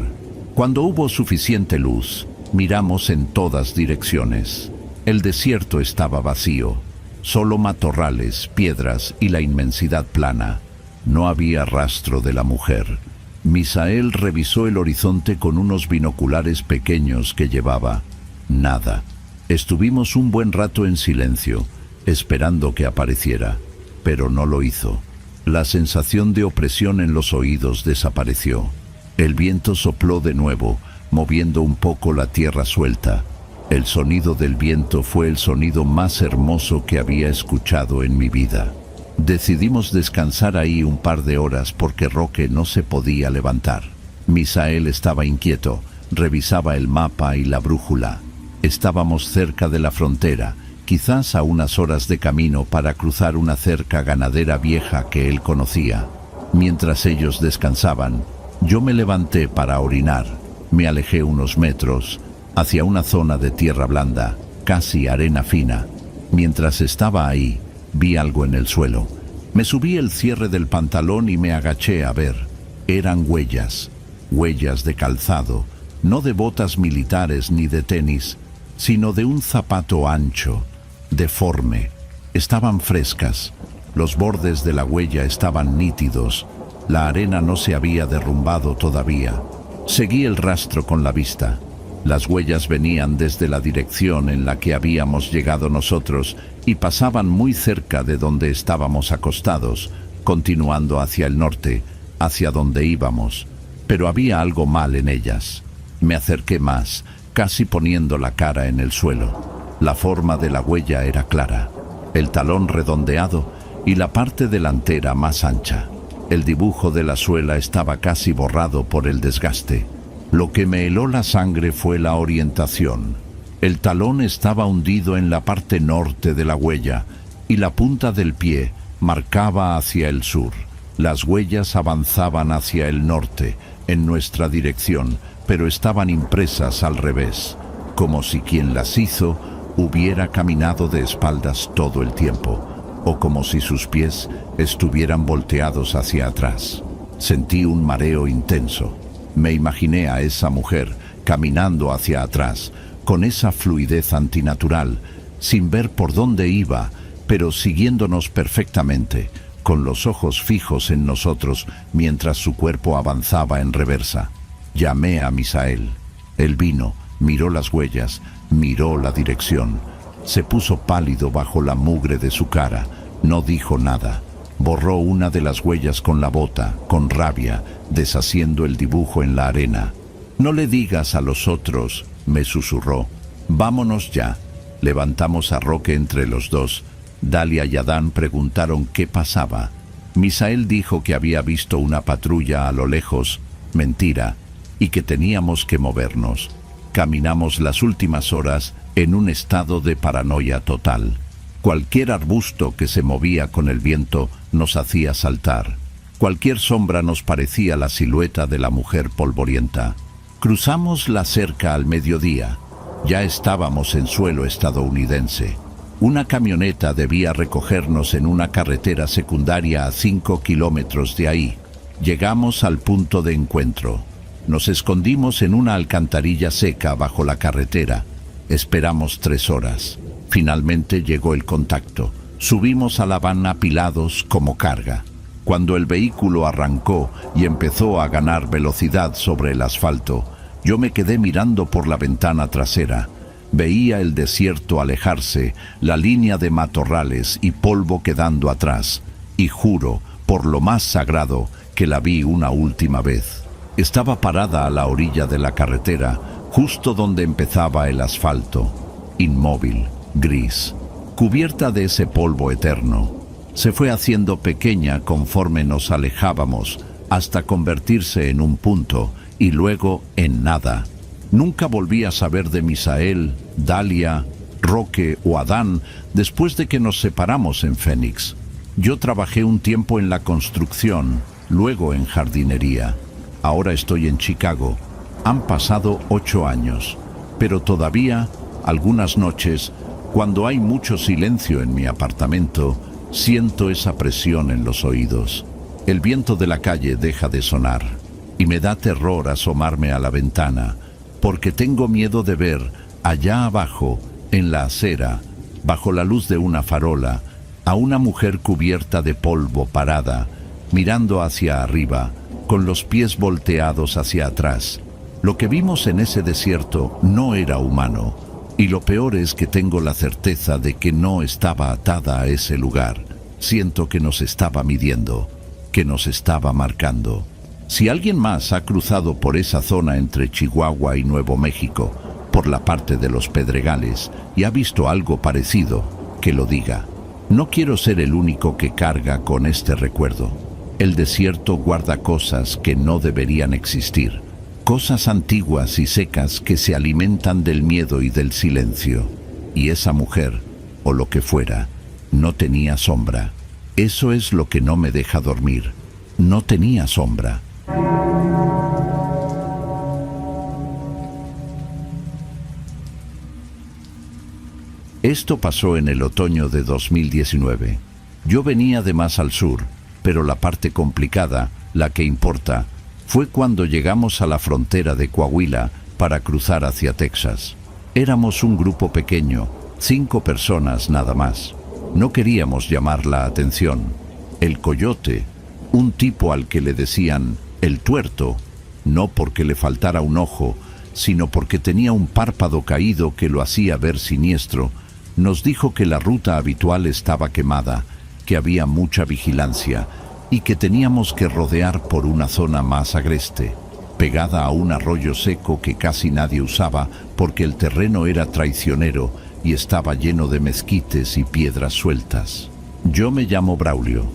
Cuando hubo suficiente luz, miramos en todas direcciones. El desierto estaba vacío. Solo matorrales, piedras y la inmensidad plana. No había rastro de la mujer. Misael revisó el horizonte con unos binoculares pequeños que llevaba. Nada. Estuvimos un buen rato en silencio, esperando que apareciera, pero no lo hizo. La sensación de opresión en los oídos desapareció. El viento sopló de nuevo, moviendo un poco la tierra suelta. El sonido del viento fue el sonido más hermoso que había escuchado en mi vida. Decidimos descansar ahí un par de horas porque Roque no se podía levantar. Misael estaba inquieto, revisaba el mapa y la brújula. Estábamos cerca de la frontera, quizás a unas horas de camino para cruzar una cerca ganadera vieja que él conocía. Mientras ellos descansaban, yo me levanté para orinar. Me alejé unos metros, hacia una zona de tierra blanda, casi arena fina. Mientras estaba ahí, vi algo en el suelo. Me subí el cierre del pantalón y me agaché a ver. Eran huellas, huellas de calzado, no de botas militares ni de tenis, sino de un zapato ancho, deforme. Estaban frescas. Los bordes de la huella estaban nítidos. La arena no se había derrumbado todavía. Seguí el rastro con la vista. Las huellas venían desde la dirección en la que habíamos llegado nosotros y pasaban muy cerca de donde estábamos acostados, continuando hacia el norte, hacia donde íbamos. Pero había algo mal en ellas. Me acerqué más, casi poniendo la cara en el suelo. La forma de la huella era clara, el talón redondeado y la parte delantera más ancha. El dibujo de la suela estaba casi borrado por el desgaste. Lo que me heló la sangre fue la orientación. El talón estaba hundido en la parte norte de la huella y la punta del pie marcaba hacia el sur. Las huellas avanzaban hacia el norte, en nuestra dirección, pero estaban impresas al revés, como si quien las hizo hubiera caminado de espaldas todo el tiempo, o como si sus pies estuvieran volteados hacia atrás. Sentí un mareo intenso. Me imaginé a esa mujer caminando hacia atrás, con esa fluidez antinatural, sin ver por dónde iba, pero siguiéndonos perfectamente, con los ojos fijos en nosotros mientras su cuerpo avanzaba en reversa. Llamé a Misael. Él vino, miró las huellas, miró la dirección. Se puso pálido bajo la mugre de su cara. No dijo nada. Borró una de las huellas con la bota, con rabia, deshaciendo el dibujo en la arena. «No le digas a los otros», me susurró. «Vámonos ya». Levantamos a Roque entre los dos. Dalia y Adán preguntaron qué pasaba. Misael dijo que había visto una patrulla a lo lejos, mentira, y que teníamos que movernos. Caminamos las últimas horas en un estado de paranoia total. Cualquier arbusto que se movía con el viento nos hacía saltar. Cualquier sombra nos parecía la silueta de la mujer polvorienta. Cruzamos la cerca al mediodía. Ya estábamos en suelo estadounidense. Una camioneta debía recogernos en una carretera secundaria a 5 kilómetros de ahí. Llegamos al punto de encuentro. Nos escondimos en una alcantarilla seca bajo la carretera. Esperamos 3 horas. Finalmente llegó el contacto. Subimos a la van apilados como carga. Cuando el vehículo arrancó y empezó a ganar velocidad sobre el asfalto, yo me quedé mirando por la ventana trasera. Veía el desierto alejarse, la línea de matorrales y polvo quedando atrás, y juro, por lo más sagrado, que la vi una última vez. Estaba parada a la orilla de la carretera, justo donde empezaba el asfalto, inmóvil, gris, cubierta de ese polvo eterno. Se fue haciendo pequeña conforme nos alejábamos, hasta convertirse en un punto y luego en nada. Nunca volví a saber de Misael, Dalia, Roque o Adán después de que nos separamos en Phoenix. Yo trabajé un tiempo en la construcción, luego en jardinería. Ahora estoy en Chicago. Han pasado 8 años, pero todavía, algunas noches, cuando hay mucho silencio en mi apartamento, siento esa presión en los oídos. El viento de la calle deja de sonar y me da terror asomarme a la ventana, porque tengo miedo de ver, allá abajo, en la acera, bajo la luz de una farola, a una mujer cubierta de polvo parada, mirando hacia arriba, con los pies volteados hacia atrás. Lo que vimos en ese desierto no era humano, y lo peor es que tengo la certeza de que no estaba atada a ese lugar. Siento que nos estaba midiendo, que nos estaba marcando. Si alguien más ha cruzado por esa zona entre Chihuahua y Nuevo México, por la parte de los Pedregales, y ha visto algo parecido, que lo diga. No quiero ser el único que carga con este recuerdo. El desierto guarda cosas que no deberían existir, cosas antiguas y secas que se alimentan del miedo y del silencio. Y esa mujer, o lo que fuera, no tenía sombra. Eso es lo que no me deja dormir. No tenía sombra. Esto pasó en el otoño de 2019. Yo venía de más al sur, pero la parte complicada, la que importa, fue cuando llegamos a la frontera de Coahuila para cruzar hacia Texas. Éramos un grupo pequeño, 5 personas nada más. No queríamos llamar la atención. El coyote, un tipo al que le decían el tuerto, no porque le faltara un ojo, sino porque tenía un párpado caído que lo hacía ver siniestro, nos dijo que la ruta habitual estaba quemada, que había mucha vigilancia y que teníamos que rodear por una zona más agreste, pegada a un arroyo seco que casi nadie usaba porque el terreno era traicionero y estaba lleno de mezquites y piedras sueltas. Yo me llamo Braulio.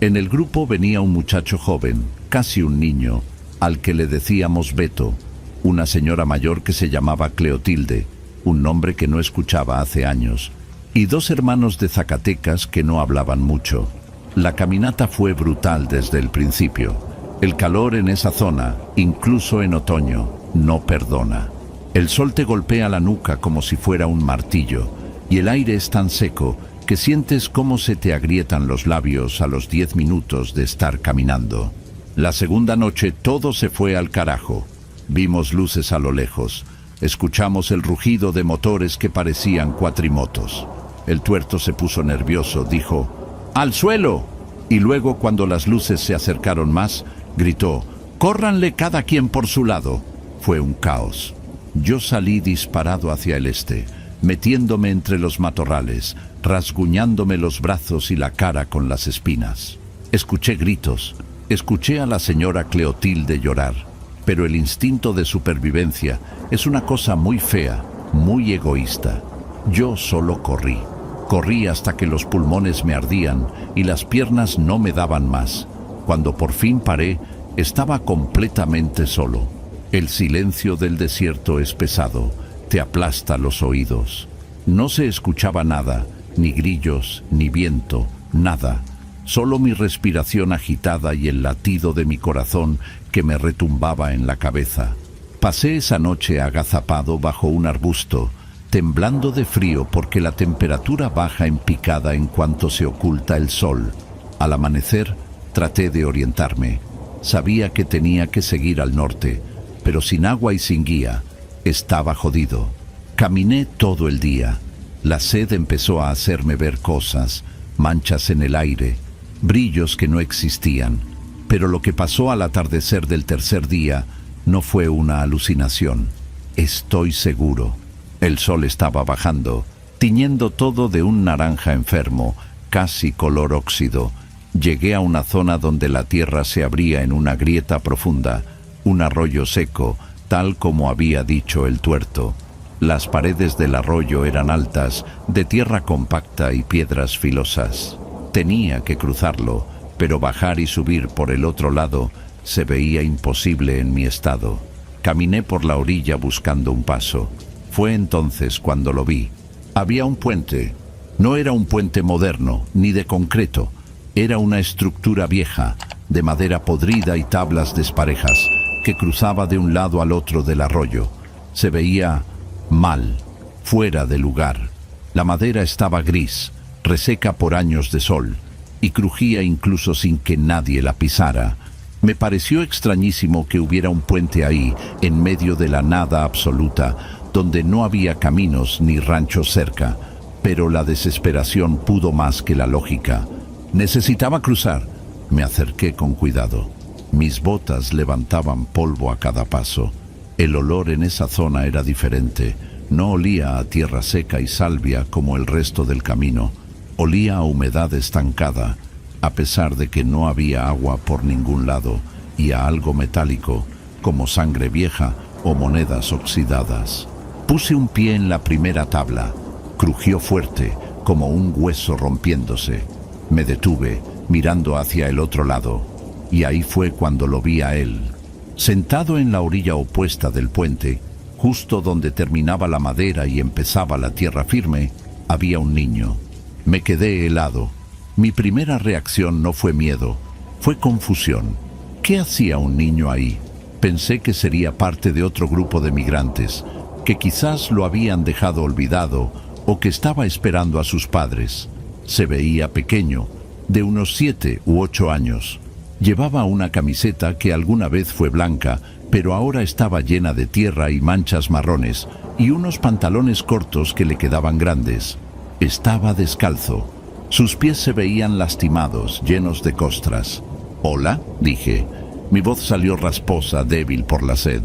En el grupo venía un muchacho joven, casi un niño, al que le decíamos Beto, una señora mayor que se llamaba Cleotilde, un nombre que no escuchaba hace años, y 2 hermanos de Zacatecas que no hablaban mucho. La caminata fue brutal desde el principio. El calor en esa zona, incluso en otoño, no perdona. El sol te golpea la nuca como si fuera un martillo, y el aire es tan seco que sientes cómo se te agrietan los labios a los 10 minutos de estar caminando. La segunda noche todo se fue al carajo. Vimos luces a lo lejos. Escuchamos el rugido de motores que parecían cuatrimotos. El tuerto se puso nervioso, dijo ¡al suelo! Y luego, cuando las luces se acercaron más, gritó ¡córranle cada quien por su lado! Fue un caos. Yo salí disparado hacia el este, metiéndome entre los matorrales, rasguñándome los brazos y la cara con las espinas. Escuché gritos, escuché a la señora Cleotilde llorar, pero el instinto de supervivencia es una cosa muy fea, muy egoísta. Yo solo corrí. Corrí hasta que los pulmones me ardían y las piernas no me daban más. Cuando por fin paré, estaba completamente solo. El silencio del desierto es pesado, te aplasta los oídos. No se escuchaba nada, ni grillos, ni viento, nada. Solo mi respiración agitada y el latido de mi corazón que me retumbaba en la cabeza. Pasé esa noche agazapado bajo un arbusto, temblando de frío porque la temperatura baja en picada en cuanto se oculta el sol. Al amanecer, traté de orientarme. Sabía que tenía que seguir al norte, pero sin agua y sin guía. Estaba jodido. Caminé todo el día. La sed empezó a hacerme ver cosas, manchas en el aire, brillos que no existían. Pero lo que pasó al atardecer del tercer día no fue una alucinación. Estoy seguro. El sol estaba bajando, tiñendo todo de un naranja enfermo, casi color óxido. Llegué a una zona donde la tierra se abría en una grieta profunda, un arroyo seco, tal como había dicho el tuerto. Las paredes del arroyo eran altas, de tierra compacta y piedras filosas. Tenía que cruzarlo, pero bajar y subir por el otro lado se veía imposible en mi estado. Caminé por la orilla buscando un paso. Fue entonces cuando lo vi. Había un puente. No era un puente moderno, ni de concreto. Era una estructura vieja, de madera podrida y tablas desparejas, que cruzaba de un lado al otro del arroyo. Se veía mal, fuera de lugar. La madera estaba gris, reseca por años de sol, y crujía incluso sin que nadie la pisara. Me pareció extrañísimo que hubiera un puente ahí, en medio de la nada absoluta, donde no había caminos ni ranchos cerca, pero la desesperación pudo más que la lógica. Necesitaba cruzar. Me acerqué con cuidado. Mis botas levantaban polvo a cada paso. El olor en esa zona era diferente. No olía a tierra seca y salvia como el resto del camino. Olía a humedad estancada, a pesar de que no había agua por ningún lado, y a algo metálico, como sangre vieja o monedas oxidadas. Puse un pie en la primera tabla. Crujió fuerte, como un hueso rompiéndose. Me detuve, mirando hacia el otro lado, y ahí fue cuando lo vi a él. Sentado en la orilla opuesta del puente, justo donde terminaba la madera y empezaba la tierra firme, había un niño. Me quedé helado. Mi primera reacción no fue miedo, fue confusión. ¿Qué hacía un niño ahí? Pensé que sería parte de otro grupo de migrantes, que quizás lo habían dejado olvidado o que estaba esperando a sus padres. Se veía pequeño, de unos 7 u 8 años. Llevaba una camiseta que alguna vez fue blanca, pero ahora estaba llena de tierra y manchas marrones, y unos pantalones cortos que le quedaban grandes. Estaba descalzo. Sus pies se veían lastimados, llenos de costras. «¿Hola?», dije. Mi voz salió rasposa, débil por la sed.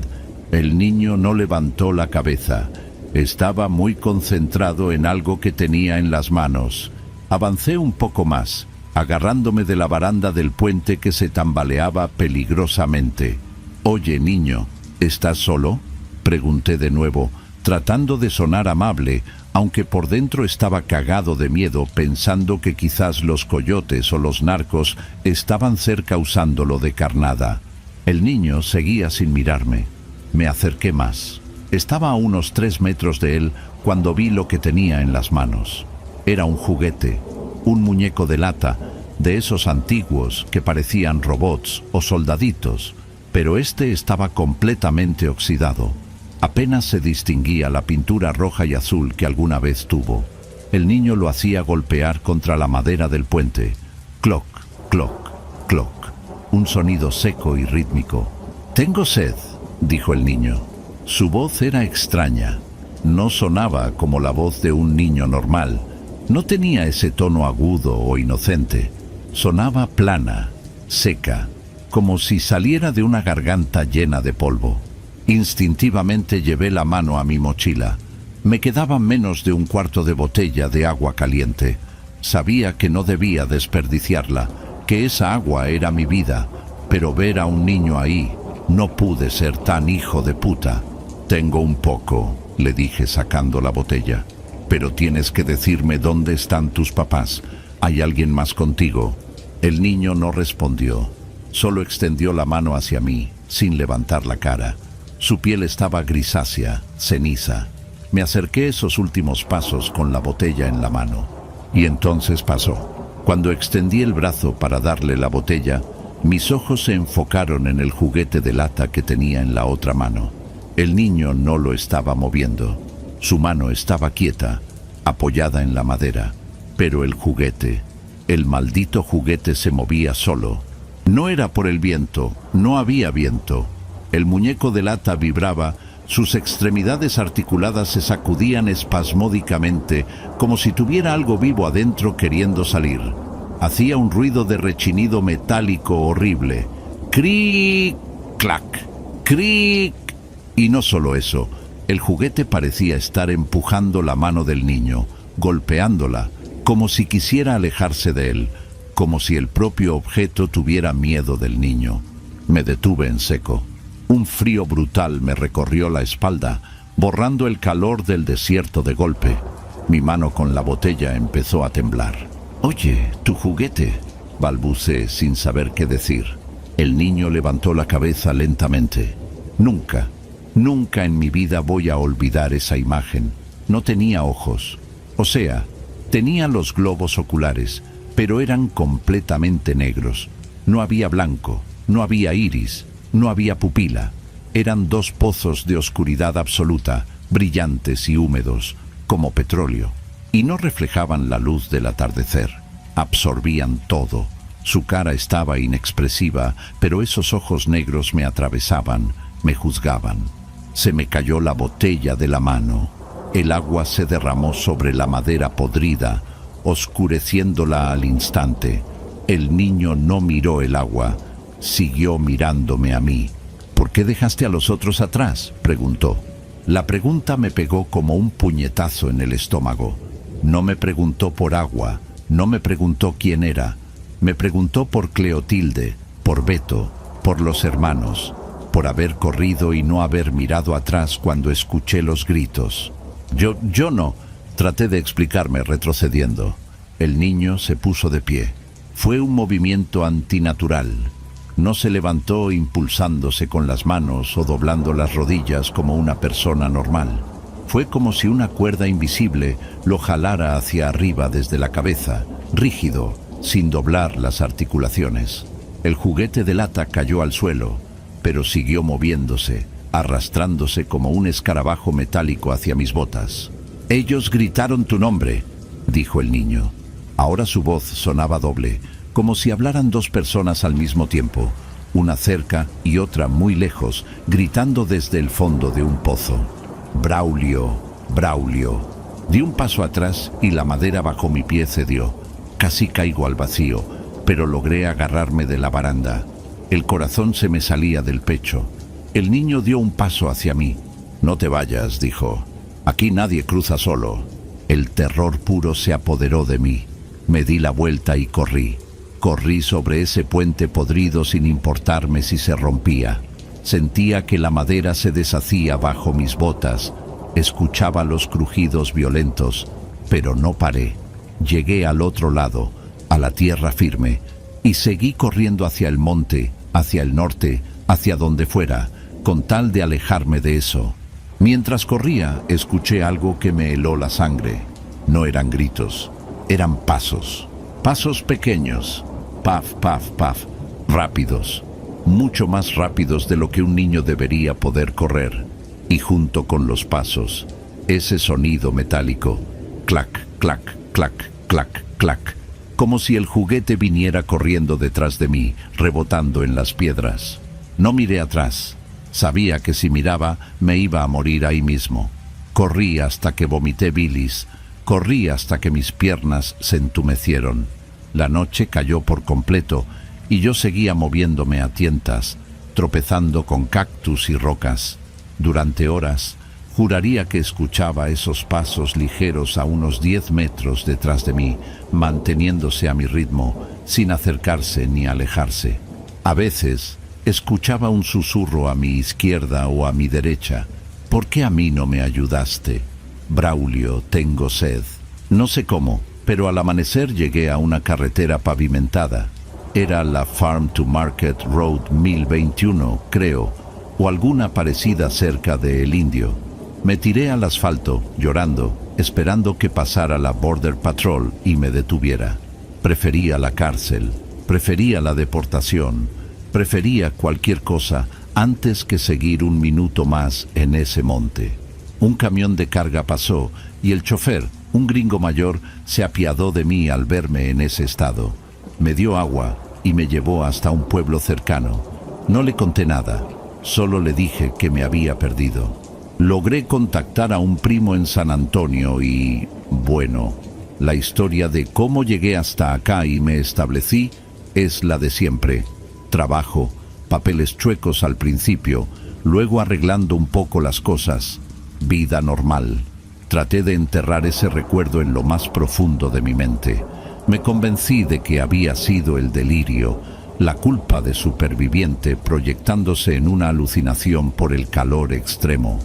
El niño no levantó la cabeza. Estaba muy concentrado en algo que tenía en las manos. Avancé un poco más, agarrándome de la baranda del puente que se tambaleaba peligrosamente. «Oye, niño, ¿estás solo?», pregunté de nuevo, tratando de sonar amable, aunque por dentro estaba cagado de miedo, pensando que quizás los coyotes o los narcos estaban cerca usándolo de carnada. El niño seguía sin mirarme. Me acerqué más. Estaba a unos 3 metros de él cuando vi lo que tenía en las manos. Era un juguete, un muñeco de lata, de esos antiguos que parecían robots o soldaditos, pero este estaba completamente oxidado. Apenas se distinguía la pintura roja y azul que alguna vez tuvo. El niño lo hacía golpear contra la madera del puente. Cloc, cloc, cloc. Un sonido seco y rítmico. «Tengo sed», dijo el niño. Su voz era extraña. No sonaba como la voz de un niño normal. No tenía ese tono agudo o inocente. Sonaba plana, seca, como si saliera de una garganta llena de polvo. Instintivamente llevé la mano a mi mochila. Me quedaba menos de un cuarto de botella de agua caliente. Sabía que no debía desperdiciarla, que esa agua era mi vida, pero ver a un niño ahí, no pude ser tan hijo de puta. «Tengo un poco», le dije sacando la botella, «pero tienes que decirme dónde están tus papás. ¿Hay alguien más contigo?». El niño no respondió. Solo extendió la mano hacia mí, sin levantar la cara. Su piel estaba grisácea, ceniza. Me acerqué esos últimos pasos con la botella en la mano. Y entonces pasó. Cuando extendí el brazo para darle la botella, mis ojos se enfocaron en el juguete de lata que tenía en la otra mano. El niño no lo estaba moviendo. Su mano estaba quieta, apoyada en la madera, pero el maldito juguete se movía solo. No era por el viento, no había viento. El muñeco de lata vibraba, sus extremidades articuladas se sacudían espasmódicamente, como si tuviera algo vivo adentro queriendo salir. Hacía un ruido de rechinido metálico horrible. ¡Cric! ¡Clac! ¡Cric! Y no solo eso, el juguete parecía estar empujando la mano del niño, golpeándola, como si quisiera alejarse de él, como si el propio objeto tuviera miedo del niño. Me detuve en seco. Un frío brutal me recorrió la espalda, borrando el calor del desierto de golpe. Mi mano con la botella empezó a temblar. «Oye, tu juguete», balbuceé sin saber qué decir. El niño levantó la cabeza lentamente. Nunca en mi vida voy a olvidar esa imagen. No tenía ojos. O sea, tenía los globos oculares, pero eran completamente negros. No había blanco, no había iris, no había pupila. Eran dos pozos de oscuridad absoluta, brillantes y húmedos, como petróleo, y no reflejaban la luz del atardecer. Absorbían todo. Su cara estaba inexpresiva, pero esos ojos negros me atravesaban, me juzgaban. Se me cayó la botella de la mano. El agua se derramó sobre la madera podrida, oscureciéndola al instante. El niño no miró el agua, siguió mirándome a mí. «¿Por qué dejaste a los otros atrás?», preguntó. La pregunta me pegó como un puñetazo en el estómago. No me preguntó por agua, no me preguntó quién era. Me preguntó por Cleotilde, por Beto, por los hermanos, por haber corrido y no haber mirado atrás cuando escuché los gritos. Yo no. Traté de explicarme retrocediendo. El niño se puso de pie. Fue un movimiento antinatural. No se levantó impulsándose con las manos o doblando las rodillas como una persona normal. Fue como si una cuerda invisible lo jalara hacia arriba desde la cabeza, rígido, sin doblar las articulaciones. El juguete de lata cayó al suelo, pero siguió moviéndose, arrastrándose como un escarabajo metálico hacia mis botas. «Ellos gritaron tu nombre», dijo el niño. Ahora su voz sonaba doble, como si hablaran dos personas al mismo tiempo, una cerca y otra muy lejos, gritando desde el fondo de un pozo. «Braulio, Braulio». Di un paso atrás y la madera bajo mi pie cedió. Casi caigo al vacío, pero logré agarrarme de la baranda. El corazón se me salía del pecho. El niño dio un paso hacia mí. «No te vayas», dijo. «Aquí nadie cruza solo». El terror puro se apoderó de mí. Me di la vuelta y corrí. Corrí sobre ese puente podrido sin importarme si se rompía. Sentía que la madera se deshacía bajo mis botas. Escuchaba los crujidos violentos, pero no paré. Llegué al otro lado, a la tierra firme, y seguí corriendo hacia el monte, hacia el norte, hacia donde fuera, con tal de alejarme de eso. Mientras corría, escuché algo que me heló la sangre. No eran gritos, eran pasos. Pasos pequeños, paf, paf, paf, rápidos, mucho más rápidos de lo que un niño debería poder correr. Y junto con los pasos, ese sonido metálico, clac, clac, clac, clac, clac, como si el juguete viniera corriendo detrás de mí, rebotando en las piedras. No miré atrás. Sabía que si miraba me iba a morir ahí mismo. Corrí hasta que vomité bilis. Corrí hasta que mis piernas se entumecieron. La noche cayó por completo y yo seguía moviéndome a tientas, tropezando con cactus y rocas. Durante horas, juraría que escuchaba esos pasos ligeros a unos 10 metros detrás de mí, manteniéndose a mi ritmo, sin acercarse ni alejarse. A veces, escuchaba un susurro a mi izquierda o a mi derecha. «¿Por qué a mí no me ayudaste? Braulio, tengo sed». No sé cómo, pero al amanecer llegué a una carretera pavimentada. Era la Farm to Market Road 1021, creo, o alguna parecida cerca de El Indio. Me tiré al asfalto, llorando, esperando que pasara la Border Patrol y me detuviera. Prefería la cárcel, prefería la deportación, prefería cualquier cosa antes que seguir un minuto más en ese monte. Un camión de carga pasó y el chofer, un gringo mayor, se apiadó de mí al verme en ese estado. Me dio agua y me llevó hasta un pueblo cercano. No le conté nada, solo le dije que me había perdido. Logré contactar a un primo en San Antonio y, bueno, la historia de cómo llegué hasta acá y me establecí es la de siempre. Trabajo, papeles chuecos al principio, luego arreglando un poco las cosas. Vida normal. Traté de enterrar ese recuerdo en lo más profundo de mi mente. Me convencí de que había sido el delirio, la culpa de superviviente proyectándose en una alucinación por el calor extremo.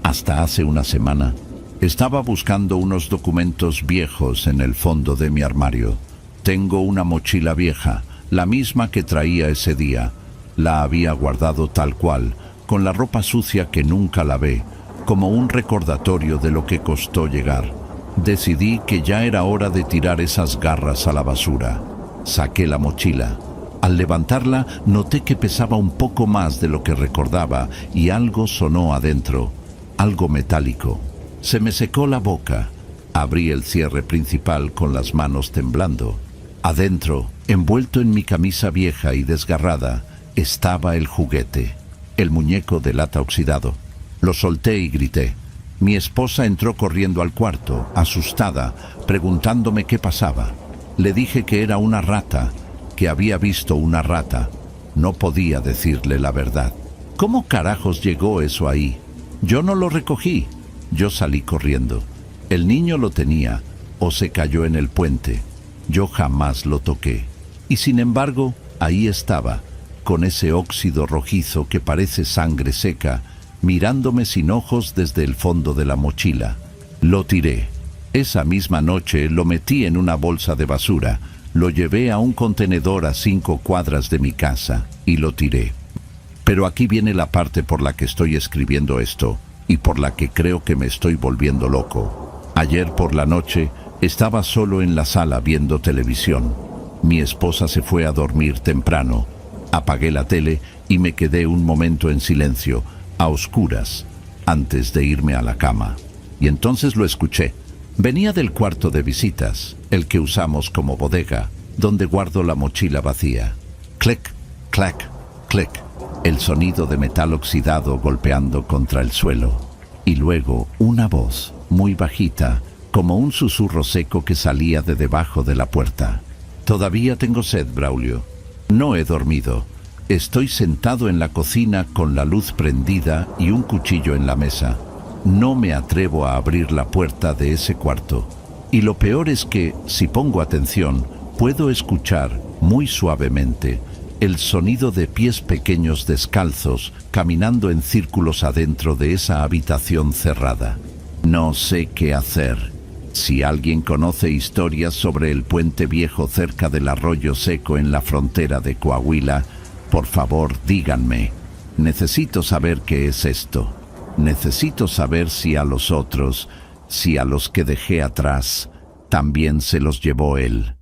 Hasta hace una semana, estaba buscando unos documentos viejos en el fondo de mi armario. Tengo una mochila vieja, la misma que traía ese día. La había guardado tal cual, con la ropa sucia que nunca lavé, como un recordatorio de lo que costó llegar. Decidí que ya era hora de tirar esas garras a la basura. Saqué la mochila. Al levantarla, noté que pesaba un poco más de lo que recordaba y algo sonó adentro, algo metálico. Se me secó la boca. Abrí el cierre principal con las manos temblando. Adentro, envuelto en mi camisa vieja y desgarrada, estaba el juguete, el muñeco de lata oxidado. Lo solté y grité. Mi esposa entró corriendo al cuarto, asustada, preguntándome qué pasaba. Le dije que era una rata, que había visto una rata. No podía decirle la verdad. ¿Cómo carajos llegó eso ahí? Yo no lo recogí. Yo salí corriendo. El niño lo tenía, o se cayó en el puente. Yo jamás lo toqué. Y sin embargo, ahí estaba, con ese óxido rojizo que parece sangre seca, mirándome sin ojos desde el fondo de la mochila. Lo tiré. Esa misma noche lo metí en una bolsa de basura, lo llevé a un contenedor a 5 cuadras de mi casa y lo tiré. Pero aquí viene la parte por la que estoy escribiendo esto y por la que creo que me estoy volviendo loco. Ayer por la noche estaba solo en la sala viendo televisión. Mi esposa se fue a dormir temprano. Apagué la tele y me quedé un momento en silencio, a oscuras, antes de irme a la cama. Y entonces lo escuché. Venía del cuarto de visitas, el que usamos como bodega, donde guardo la mochila vacía. Clic, clac, clic. El sonido de metal oxidado golpeando contra el suelo. Y luego una voz, muy bajita, como un susurro seco que salía de debajo de la puerta. Todavía tengo sed, Braulio. No he dormido. Estoy sentado en la cocina con la luz prendida y un cuchillo en la mesa. No me atrevo a abrir la puerta de ese cuarto. Y lo peor es que, si pongo atención, puedo escuchar, muy suavemente, el sonido de pies pequeños descalzos caminando en círculos adentro de esa habitación cerrada. No sé qué hacer. Si alguien conoce historias sobre el puente viejo cerca del arroyo seco en la frontera de Coahuila, por favor, díganme. Necesito saber qué es esto. Necesito saber si a los otros, si a los que dejé atrás, también se los llevó él.